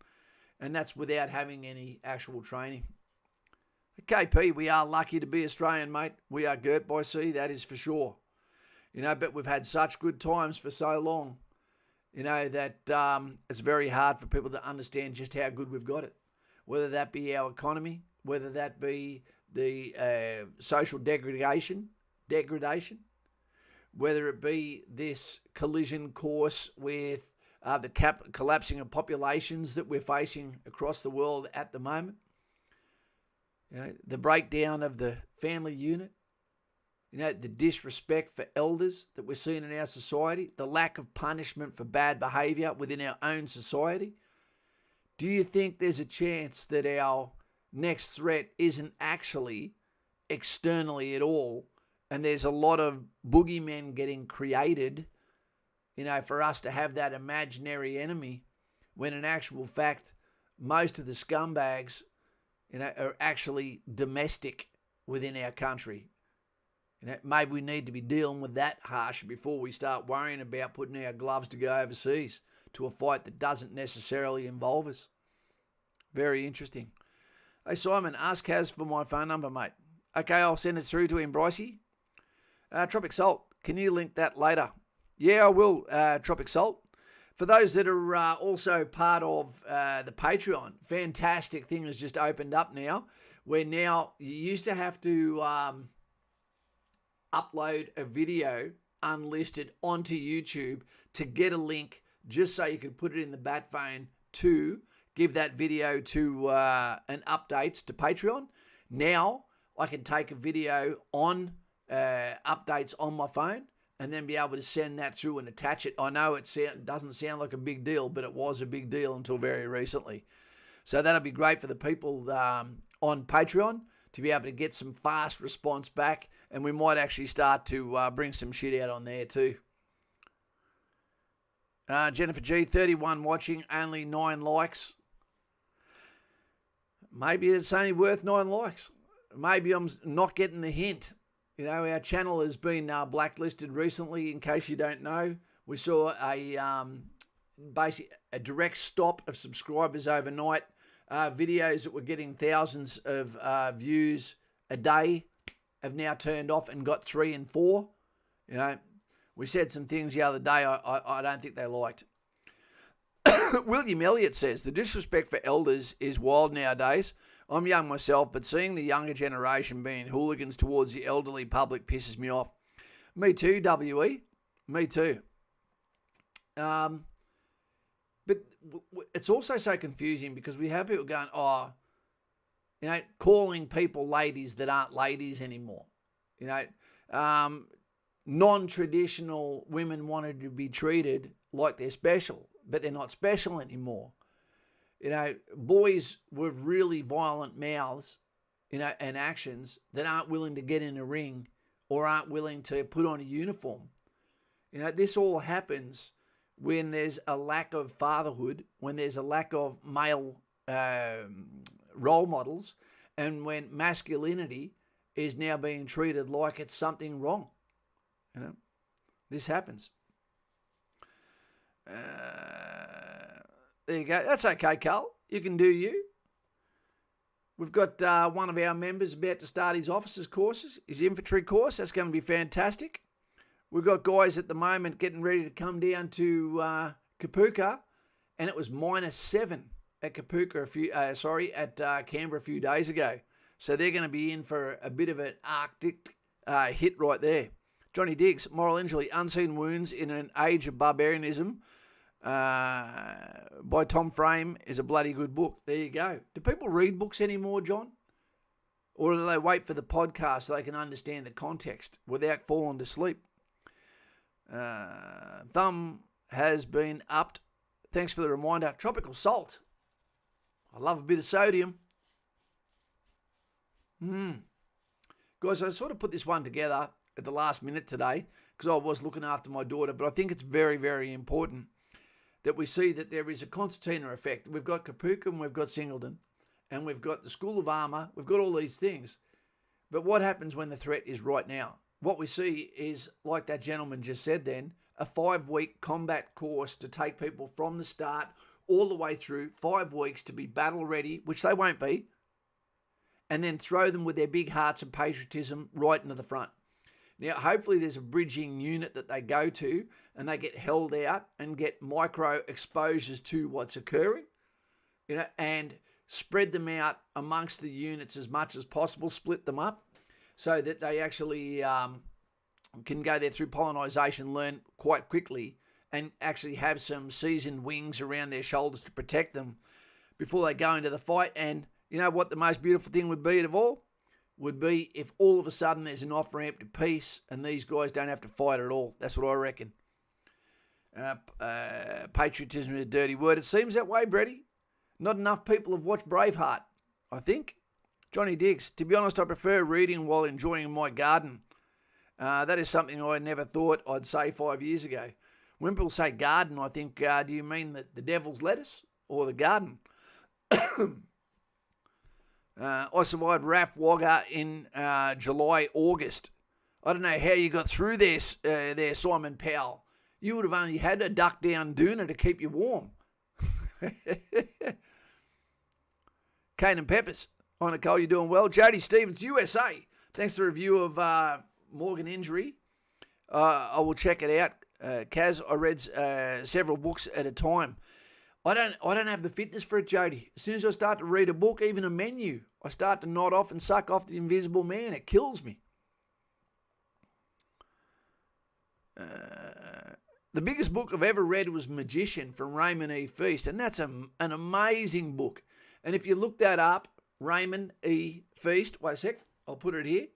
And that's without having any actual training. KP, we are lucky to be Australian, mate. We are girt by sea, that is for sure. But we've had such good times for so long, that it's very hard for people to understand just how good we've got it. Whether that be our economy, whether that be the social degradation, whether it be this collision course with the collapsing of populations that we're facing across the world at the moment, the breakdown of the family unit, the disrespect for elders that we're seeing in our society, the lack of punishment for bad behaviour within our own society. Do you think there's a chance that our next threat isn't actually externally at all, and there's a lot of boogeymen getting created, for us to have that imaginary enemy, when in actual fact, most of the scumbags, are actually domestic within our country? Maybe we need to be dealing with that harsh before we start worrying about putting our gloves to go overseas to a fight that doesn't necessarily involve us. Very interesting. Hey, Simon, ask Kaz for my phone number, mate. Okay, I'll send it through to him, Brycey. Tropic Salt, can you link that later? Yeah, I will, Tropic Salt. For those that are also part of the Patreon, fantastic thing has just opened up now, where now you used to have to upload a video unlisted onto YouTube to get a link just so you could put it in the bat phone to give that video to an updates to Patreon. Now I can take a video on updates on my phone and then be able to send that through and attach it. I know it doesn't sound like a big deal, but it was a big deal until very recently. So that'll be great for the people on Patreon to be able to get some fast response back, and we might actually start to bring some shit out on there too. Jennifer G, 31 watching, only 9 likes. Maybe it's only worth 9 likes. Maybe I'm not getting the hint. You know, our channel has been blacklisted recently, in case you don't know. We saw basically a direct stop of subscribers overnight. Videos that were getting thousands of views a day have now turned off and got 3 and 4. You know, we said some things the other day I don't think they liked. William Elliott says, the disrespect for elders is wild nowadays. I'm young myself, but seeing the younger generation being hooligans towards the elderly public pisses me off. Me too, WE. Me too. But it's also so confusing because we have people going, calling people ladies that aren't ladies anymore. You know, non-traditional women wanted to be treated like they're special, but they're not special anymore. You know, boys with really violent mouths, and actions that aren't willing to get in a ring or aren't willing to put on a uniform. You know, this all happens when there's a lack of fatherhood, when there's a lack of male role models, and when masculinity is now being treated like it's something wrong. You know, this happens. There you go. That's okay, Carl. You can do you. We've got one of our members about to start his officers' courses, his infantry course. That's going to be fantastic. We've got guys at the moment getting ready to come down to Kapuka, and it was -7 at Kapuka at Canberra a few days ago. So they're going to be in for a bit of an Arctic hit right there. Johnny Diggs, Moral Injury, Unseen Wounds in an Age of Barbarianism by Tom Frame is a bloody good book. There you go. Do people read books anymore, John? Or do they wait for the podcast so they can understand the context without falling to sleep? Thumb has been upped. Thanks for the reminder. Tropical salt. I love a bit of sodium. Guys, I sort of put this one together at the last minute today because I was looking after my daughter, but I think it's very, very important that we see that there is a concertina effect. We've got Kapuka and we've got Singleton and we've got the School of Armour. We've got all these things. But what happens when the threat is right now? What we see is, like that gentleman just said then, a 5-week combat course to take people from the start all the way through 5 weeks to be battle ready, which they won't be, and then throw them with their big hearts of patriotism right into the front. Now, hopefully there's a bridging unit that they go to and they get held out and get micro exposures to what's occurring, and spread them out amongst the units as much as possible, split them up so that they actually can go there through pollinization, learn quite quickly, and actually have some seasoned wings around their shoulders to protect them before they go into the fight. And you know what the most beautiful thing would be of all? Would be if all of a sudden there's an off-ramp to peace and these guys don't have to fight at all. That's what I reckon. Patriotism is a dirty word. It seems that way, Brady. Not enough people have watched Braveheart, I think. Johnny Diggs, to be honest, I prefer reading while enjoying my garden. That is something I never thought I'd say 5 years ago. When people say garden, I think, do you mean the devil's lettuce or the garden? I survived RAF Wagga in July, August. I don't know how you got through there, Simon Powell. You would have only had a duck down doona to keep you warm. Cane and Peppers. Hi, Nicole, you doing well? Jody Stevens, USA. Thanks for the review of Morgan Injury. I will check it out. Kaz, I read several books at a time. I don't have the fitness for it, Jody. As soon as I start to read a book, even a menu, I start to nod off and suck off the invisible man. It kills me. The biggest book I've ever read was Magician from Raymond E. Feast, and that's an amazing book. And if you look that up, Raymond E. Feast, wait a sec, I'll put it here.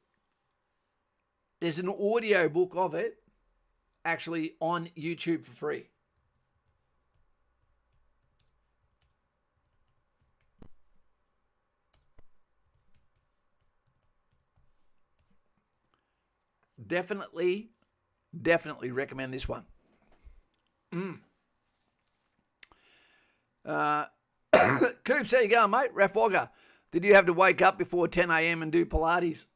There's an audio book of it actually on YouTube for free. Definitely recommend this one. Coops, how you going, mate? Raf Wagga, did you have to wake up before 10 a.m. and do Pilates?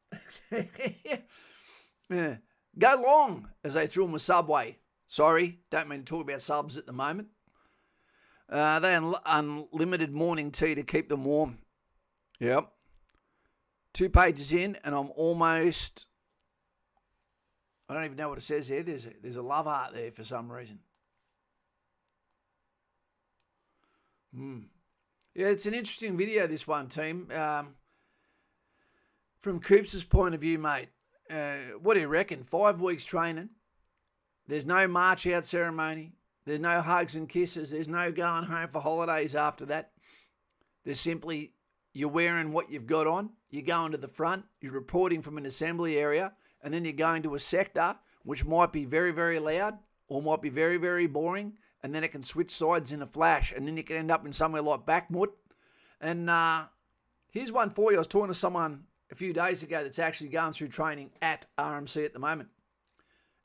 Yeah. Go long, as they threw them a Subway. Sorry, don't mean to talk about subs at the moment. They unlimited morning tea to keep them warm. Yep. 2 pages in, and I'm almost... I don't even know what it says there. There's a love heart there for some reason. Yeah, it's an interesting video, this one, team. From Coops' point of view, mate, what do you reckon? 5 weeks training. There's no march out ceremony. There's no hugs and kisses. There's no going home for holidays after that. There's simply, you're wearing what you've got on. You're going to the front. You're reporting from an assembly area. And then you're going to a sector, which might be very, very loud or might be very, very boring. And then it can switch sides in a flash. And then you can end up in somewhere like Bakhmut. And here's one for you. I was talking to someone a few days ago that's actually going through training at RMC at the moment.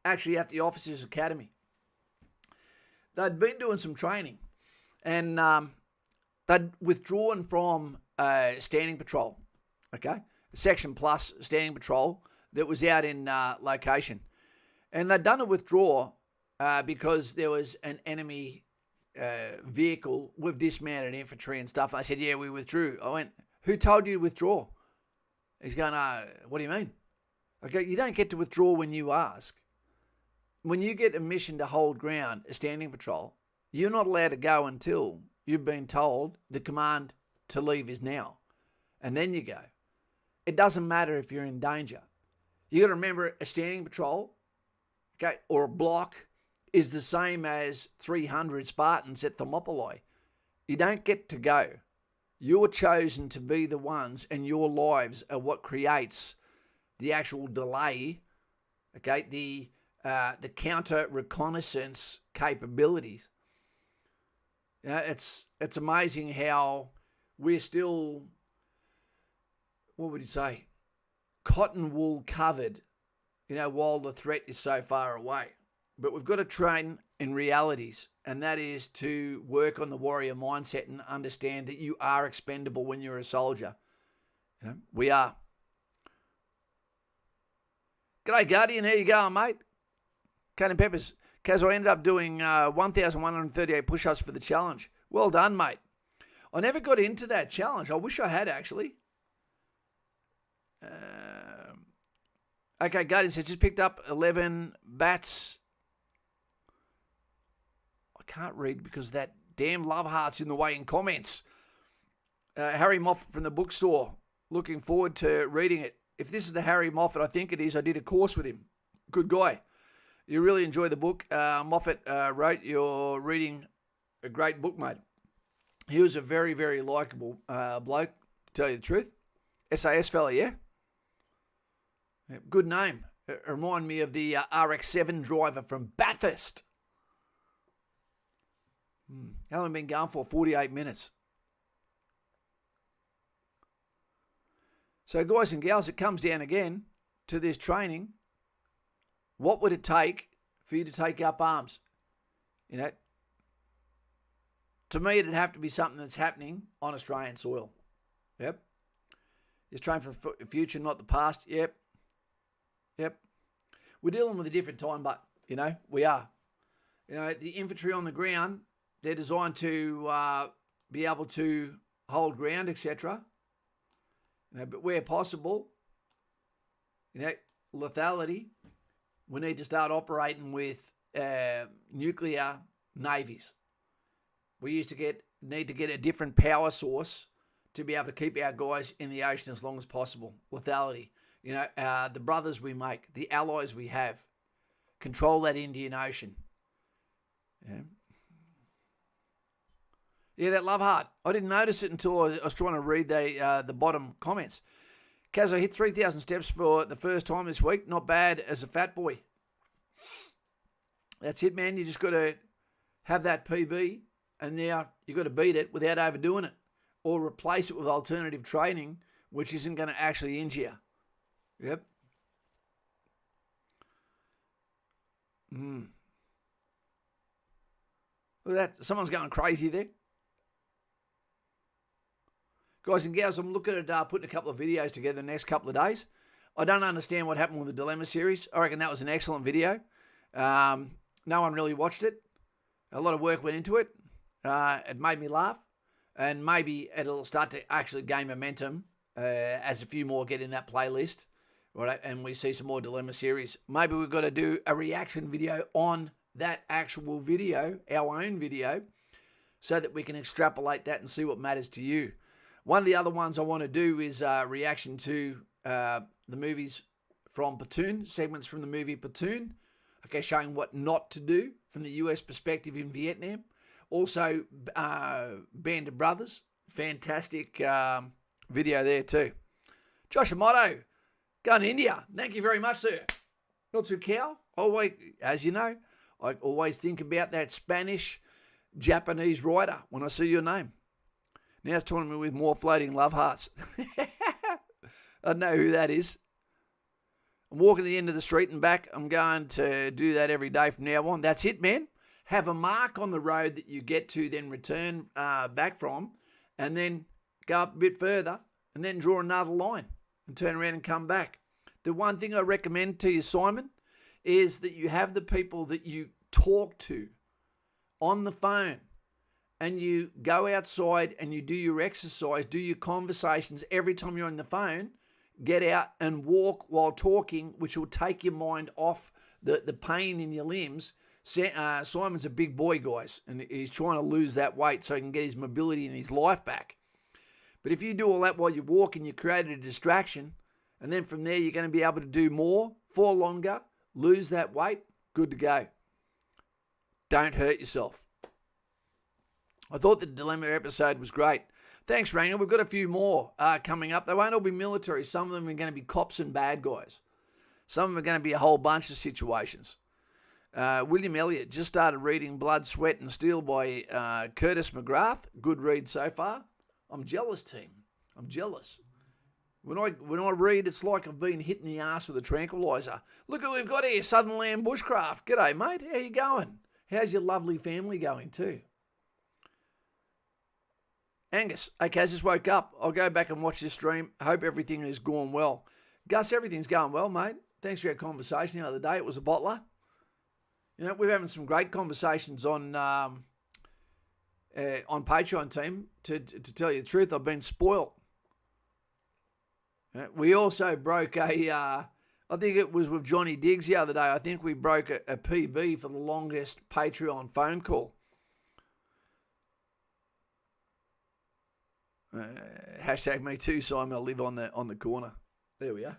Actually at the Officers Academy. They'd been doing some training. And they'd withdrawn from standing patrol. Okay? Section Plus standing patrol that was out in location. And they'd done a withdraw because there was an enemy vehicle with dismounted infantry and stuff. And they said, yeah, we withdrew. I went, who told you to withdraw? He's going, what do you mean? I go, you don't get to withdraw when you ask. When you get a mission to hold ground, a standing patrol, you're not allowed to go until you've been told the command to leave is now. And then you go. It doesn't matter if you're in danger. You got to remember, a standing patrol, okay, or a block is the same as 300 Spartans at Thermopylae. You don't get to go. You're chosen to be the ones, and your lives are what creates the actual delay, okay, the counter reconnaissance capabilities. It's amazing how we're still, what would you say, cotton wool covered, while the threat is so far away. But we've got to train in realities, and that is to work on the warrior mindset and understand that you are expendable when you're a soldier. We are. G'day, Guardian. How you going, mate? Cane Peppers. Kaz, I ended up doing 1,138 push-ups for the challenge. Well done, mate. I never got into that challenge. I wish I had, actually. Okay, Guardian says, just picked up 11 bats. I can't read because that damn love heart's in the way in comments. Harry Moffat from the bookstore. Looking forward to reading it. If this is the Harry Moffat, I think it is. I did a course with him. Good guy. You really enjoy the book. Moffat wrote, you're reading a great book, mate. He was a very, very likeable bloke, to tell you the truth. SAS fella, yeah? Good name. Remind me of the RX-7 driver from Bathurst. How long been going for? 48 minutes. So guys and gals, it comes down again to this training. What would it take for you to take up arms? To me, it'd have to be something that's happening on Australian soil. Yep. Just train for the future, not the past. Yep. We're dealing with a different time, but, we are. The infantry on the ground, they're designed to be able to hold ground, etc. But where possible, lethality, we need to start operating with nuclear navies. We need to get a different power source to be able to keep our guys in the ocean as long as possible. Lethality. The brothers we make, the allies we have, control that Indian Ocean. Yeah, that love heart. I didn't notice it until I was trying to read the bottom comments. Kaz, I hit 3,000 steps for the first time this week. Not bad as a fat boy. That's it, man. You just got to have that PB, and now you got to beat it without overdoing it, or replace it with alternative training, which isn't going to actually injure you. Yep. Look at that. Someone's going crazy there. Guys and gals, I'm looking at putting a couple of videos together the next couple of days. I don't understand what happened with the Dilemma series. I reckon that was an excellent video. No one really watched it. A lot of work went into it. It made me laugh. And maybe it'll start to actually gain momentum as a few more get in that playlist. Right? And we see some more Dilemma series. Maybe we've got to do a reaction video on that actual video, our own video, so that we can extrapolate that and see what matters to you. One of the other ones I want to do is reaction to the movies from Platoon, segments from the movie Platoon, okay, showing what not to do from the US perspective in Vietnam. Also, Band of Brothers, fantastic video there too. Josh Amato, going to India. Thank you very much, sir. Not too cow. Always, as you know, I always think about that Spanish, Japanese writer when I see your name. Now it's taunting me with more floating love hearts. I don't know who that is. I'm walking the end of the street and back. I'm going to do that every day from now on. That's it, man. Have a mark on the road that you get to, then return back from, and then go up a bit further, and then draw another line and turn around and come back. The one thing I recommend to you, Simon, is that you have the people that you talk to on the phone, and you go outside and you do your exercise, do your conversations every time you're on the phone. Get out and walk while talking, which will take your mind off the pain in your limbs. Simon's a big boy, guys, and he's trying to lose that weight so he can get his mobility and his life back. But if you do all that while you're walking, you created a distraction, and then from there you're going to be able to do more for longer, lose that weight, good to go. Don't hurt yourself. I thought the Dilemma episode was great. Thanks, Ranger. We've got a few more coming up. They won't all be military. Some of them are going to be cops and bad guys. Some of them are going to be a whole bunch of situations. William Elliott just started reading Blood, Sweat and Steel by Curtis McGrath. Good read so far. I'm jealous, team. I'm jealous. When I read, it's like I've been hit in the arse with a tranquilizer. Look who we've got here, Southern Land Bushcraft. G'day, mate. How you going? How's your lovely family going too? Angus, okay, I just woke up. I'll go back and watch this stream. Hope everything is going well. Gus, everything's going well, mate. Thanks for your conversation the other day. It was a bottler. You know, we're having some great conversations on Patreon, team. To tell you the truth, I've been spoilt. We also broke I think it was with Johnny Diggs the other day. I think we broke a PB for the longest Patreon phone call. Hashtag me too, Simon. I live on the corner. There we are.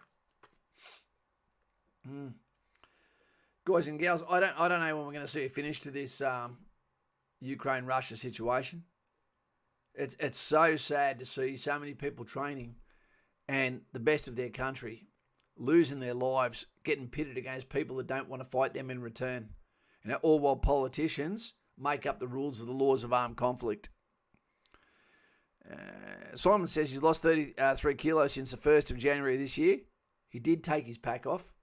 Guys and gals, I don't know when we're going to see a finish to this Ukraine-Russia situation. It's so sad to see so many people training and the best of their country losing their lives, getting pitted against people that don't want to fight them in return. You know, all while politicians make up the rules of the laws of armed conflict. Simon says he's lost 33 kilos since the 1st of January this year. He did take his pack off.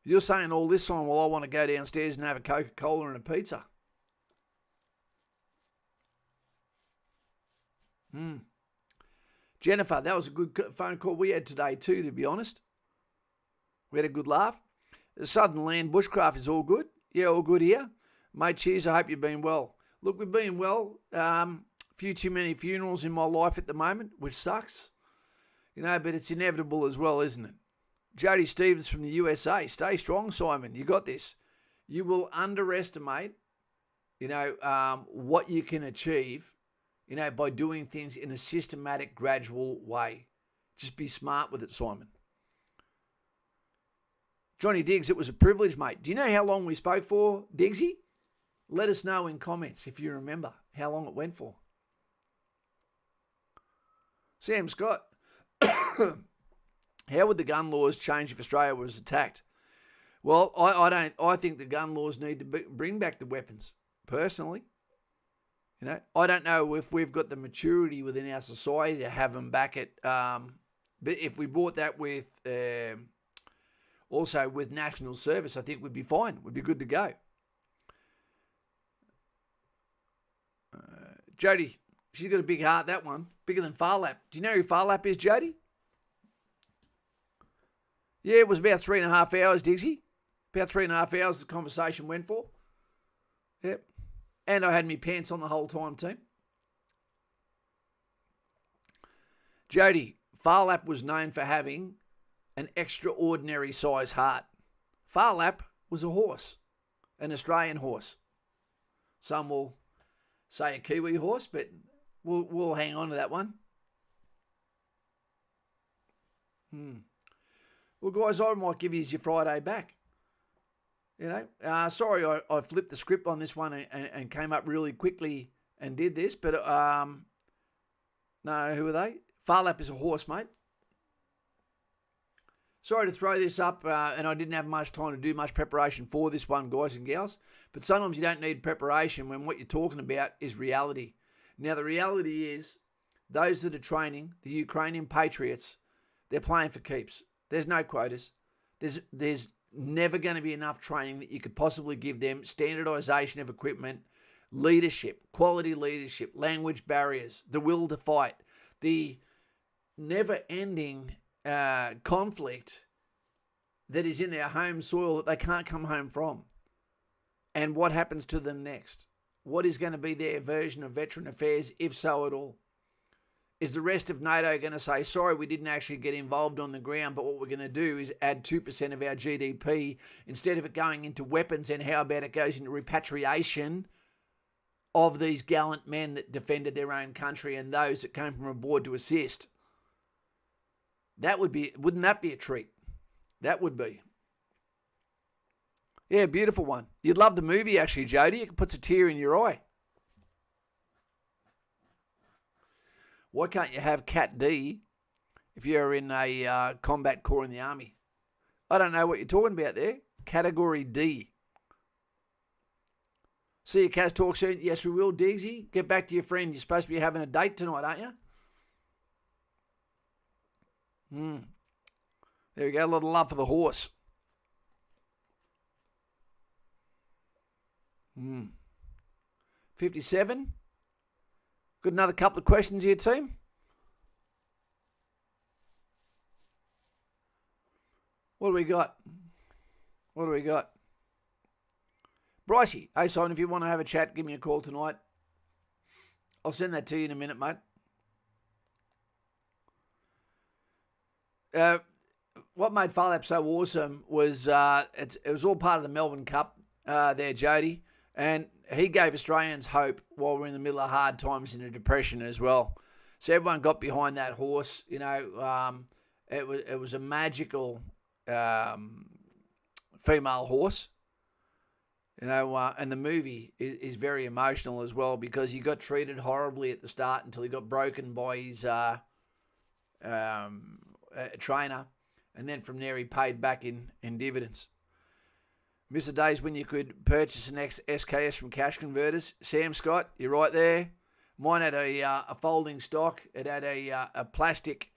You're saying all this, Simon, well, I want to go downstairs and have a Coca-Cola and a pizza. Jennifer, that was a good phone call we had today too, to be honest. We had a good laugh. The Southern Land Bushcraft is all good. Yeah, all good here. Mate, cheers, I hope you've been well. Look, we've been well. Few too many funerals in my life at the moment, which sucks. You know, but it's inevitable as well, isn't it? Jody Stevens from the USA. Stay strong, Simon. You got this. You will underestimate, what you can achieve, by doing things in a systematic, gradual way. Just be smart with it, Simon. Johnny Diggs, it was a privilege, mate. Do you know how long we spoke for, Diggsy? Let us know in comments if you remember how long it went for. Sam Scott, How would the gun laws change if Australia was attacked? Well, I don't. I think the gun laws need to bring back the weapons. Personally, I don't know if we've got the maturity within our society to have them back at. But if we brought that with also with national service, I think we'd be fine. We'd be good to go. Jody, she's got a big heart. That one bigger than Farlap. Do you know who Farlap is, Jody? Yeah, it was about 3.5 hours, Dixie. About 3.5 hours the conversation went for. Yep. And I had me pants on the whole time, team. Jody, Farlap was known for having an extraordinary size heart. Farlap was a horse, an Australian horse. Some will say a Kiwi horse, but we'll hang on to that one. Well, guys, I might give you your Friday back. Sorry I flipped the script on this one and came up really quickly and did this, but no, who are they? Farlap is a horse, mate. Sorry to throw this up, and I didn't have much time to do much preparation for this one, guys and gals, but sometimes you don't need preparation when what you're talking about is reality. Now, the reality is those that are training, the Ukrainian patriots, they're playing for keeps. There's no quotas. There's never going to be enough training that you could possibly give them, standardisation of equipment, leadership, quality leadership, language barriers, the will to fight, the never-ending conflict that is in their home soil that they can't come home from. And what happens to them next? What is going to be their version of veteran affairs, if so at all? Is the rest of NATO going to say, sorry, we didn't actually get involved on the ground, but what we're going to do is add 2% of our GDP instead of it going into weapons, and how about it goes into repatriation of these gallant men that defended their own country and those that came from aboard to assist? Wouldn't that be a treat? That would be. Yeah, beautiful one. You'd love the movie, actually, Jody. It puts a tear in your eye. Why can't you have Cat D if you're in a combat corps in the army? I don't know what you're talking about there. Category D. See you, Kaz. Talk soon. Yes, we will, Diggsy. Get back to your friend. You're supposed to be having a date tonight, aren't you? There we go. A lot of love for the horse. 57. Got another couple of questions here, team. What do we got? Brycey, hey, Simon, if you want to have a chat, give me a call tonight. I'll send that to you in a minute, mate. What made Farlap so awesome was it was all part of the Melbourne Cup there, Jody. And he gave Australians hope while we're in the middle of hard times in a depression as well. So everyone got behind that horse. It was a magical female horse. And the movie is very emotional as well, because he got treated horribly at the start until he got broken by his trainer. And then from there he paid back in dividends. Miss the days when you could purchase an SKS from cash converters. Sam Scott, you're right there. Mine had a folding stock. It had a plastic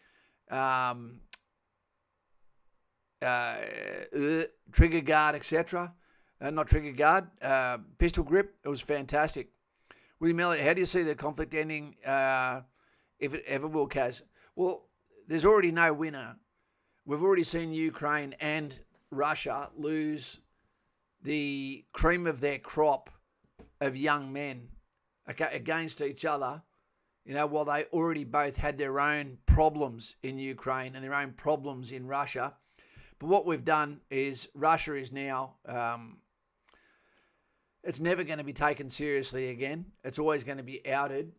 trigger guard, etc. Not trigger guard, pistol grip. It was fantastic. William Elliott, how do you see the conflict ending if it ever will, Kaz? Well, there's already no winner. We've already seen Ukraine and Russia lose the cream of their crop of young men against each other, while they already both had their own problems in Ukraine and their own problems in Russia. But what we've done is Russia is now, it's never going to be taken seriously again. It's always going to be outed,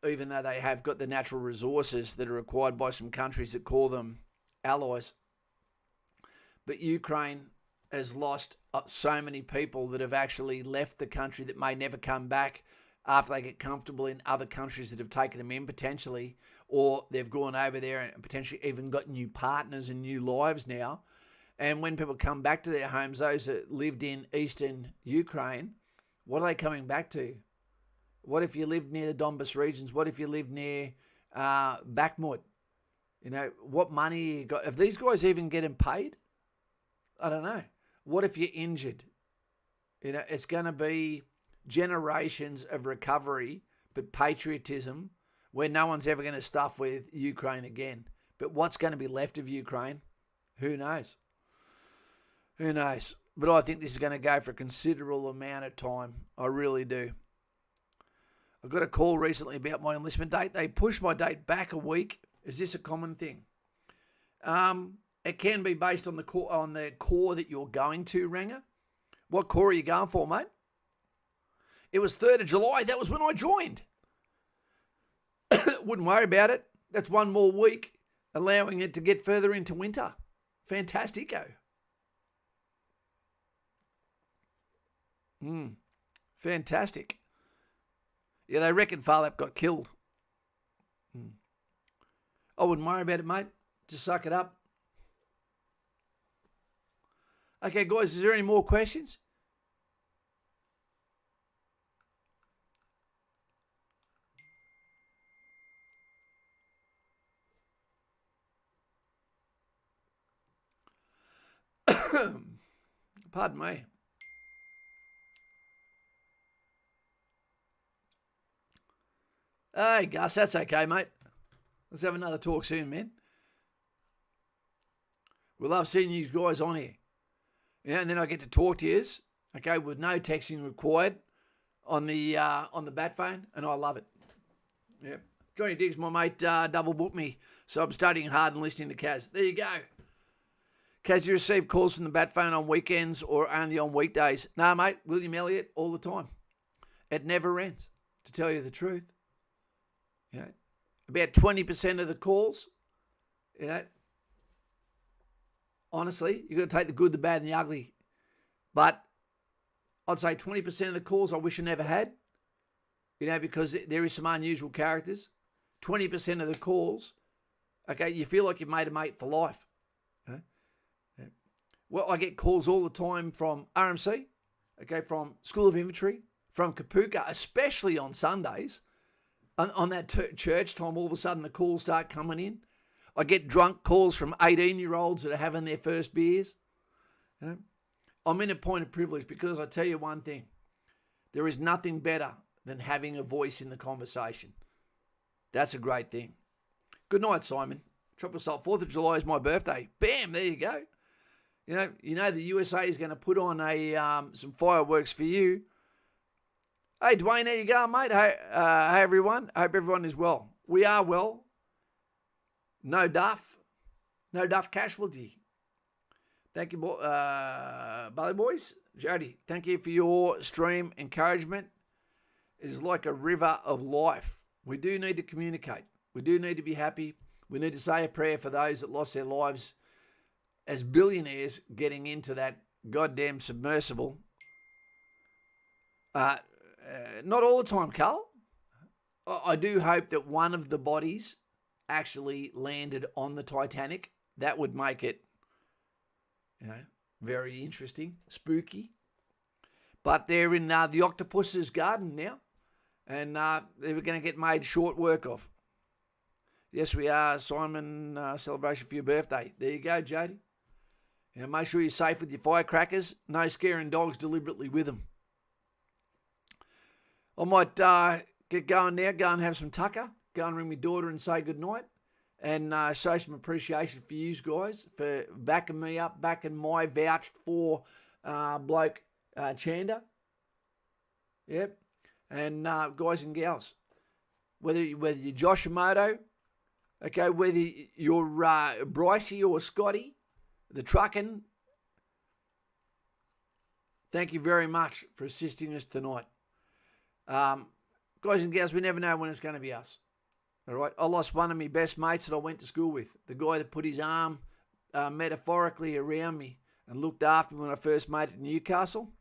even though they have got the natural resources that are required by some countries that call them allies. But Ukraine has lost so many people that have actually left the country that may never come back, after they get comfortable in other countries that have taken them in potentially, or they've gone over there and potentially even got new partners and new lives now. And when people come back to their homes, those that lived in eastern Ukraine, what are they coming back to? What if you lived near the Donbas regions? What if you lived near Bakhmut? You know, what money you got? If these guys even getting paid? I don't know. What if you're injured? You know, it's going to be generations of recovery, but patriotism, where no one's ever going to stuff with Ukraine again. But what's going to be left of Ukraine? Who knows? Who knows? But I think this is going to go for a considerable amount of time. I really do. I got a call recently about my enlistment date. They pushed my date back a week. Is this a common thing? It can be based on the corps that you're going to, Ranger. What corps are you going for, mate? It was 3rd of July. That was when I joined. Wouldn't worry about it. That's one more week, allowing it to get further into winter. Fantastico. Fantastic. Yeah, they reckon Farlap got killed. I wouldn't worry about it, mate. Just suck it up. Okay, guys, is there any more questions? Pardon me. Hey, Gus, that's okay, mate. Let's have another talk soon, man. We love seeing you guys on here. Yeah, and then I get to talk to you, okay, with no texting required on the bat phone, and I love it. Yeah. Johnny Diggs, my mate, double booked me, so I'm studying hard and listening to Kaz. There you go. Kaz, you receive calls from the bat phone on weekends or only on weekdays? No, mate, William Elliott, all the time. It never ends, to tell you the truth. You know, about 20% of the calls, you know, honestly, you've got to take the good, the bad, and the ugly. But I'd say 20% of the calls I wish I never had, you know, because there is some unusual characters. 20% of the calls, okay, you feel like you've made a mate for life. Okay? Yeah. Well, I get calls all the time from RMC, okay, from School of Infantry, from Kapuka, especially on Sundays. On that church time, all of a sudden the calls start coming in. I get drunk calls from 18-year-olds that are having their first beers. You know? I'm in a point of privilege because I tell you one thing. There is nothing better than having a voice in the conversation. That's a great thing. Good night, Simon. Triple Salt, 4th of July is my birthday. Bam, there you go. You know the USA is going to put on some fireworks for you. Hey, Dwayne, how you going, mate? Hey, everyone. Hope everyone is well. We are well. No duff casualty. Thank you, Bally Boys. Jody, thank you for your stream encouragement. It is like a river of life. We do need to communicate. We do need to be happy. We need to say a prayer for those that lost their lives as billionaires getting into that goddamn submersible. Not all the time, Carl. I do hope that one of the bodies actually landed on the Titanic. That would make it, very interesting, spooky. But they're in the octopus's garden now, and they were going to get made short work of. Yes, we are, Simon. Celebration for your birthday. There you go, Jody. Make sure you're safe with your firecrackers. No scaring dogs deliberately with them. I might get going now, go and have some tucker, go and ring my daughter and say goodnight, and show some appreciation for you guys for backing me up, backing my vouched for bloke Chander. Yep. And guys and gals, whether you're Josh Emoto, okay, whether you're Brycey or Scotty, the trucking, thank you very much for assisting us tonight. Guys and gals, we never know when it's going to be us. All right. I lost one of my best mates that I went to school with. The guy that put his arm metaphorically around me and looked after me when I first made it in Newcastle.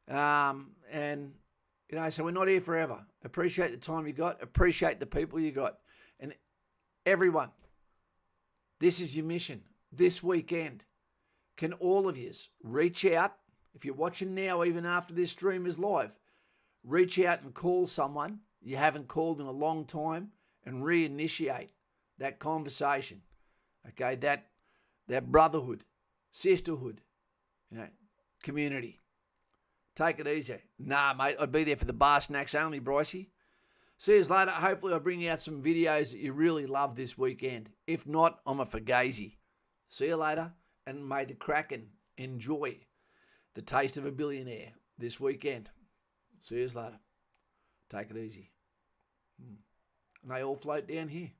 And You know, so we're not here forever. Appreciate the time you got. Appreciate the people you got. And everyone, this is your mission. This weekend, can all of yous reach out? If you're watching now, even after this stream is live, reach out and call someone you haven't called in a long time and reinitiate that conversation. Okay, that brotherhood, sisterhood, you know, community. Take it easy. Nah, mate, I'd be there for the bar snacks only, Brycey. See you later. Hopefully I'll bring you out some videos that you really love this weekend. If not, I'm a fugazi. See you later, and may the Kraken enjoy the taste of a billionaire this weekend. See you later. Take it easy. And they all float down here.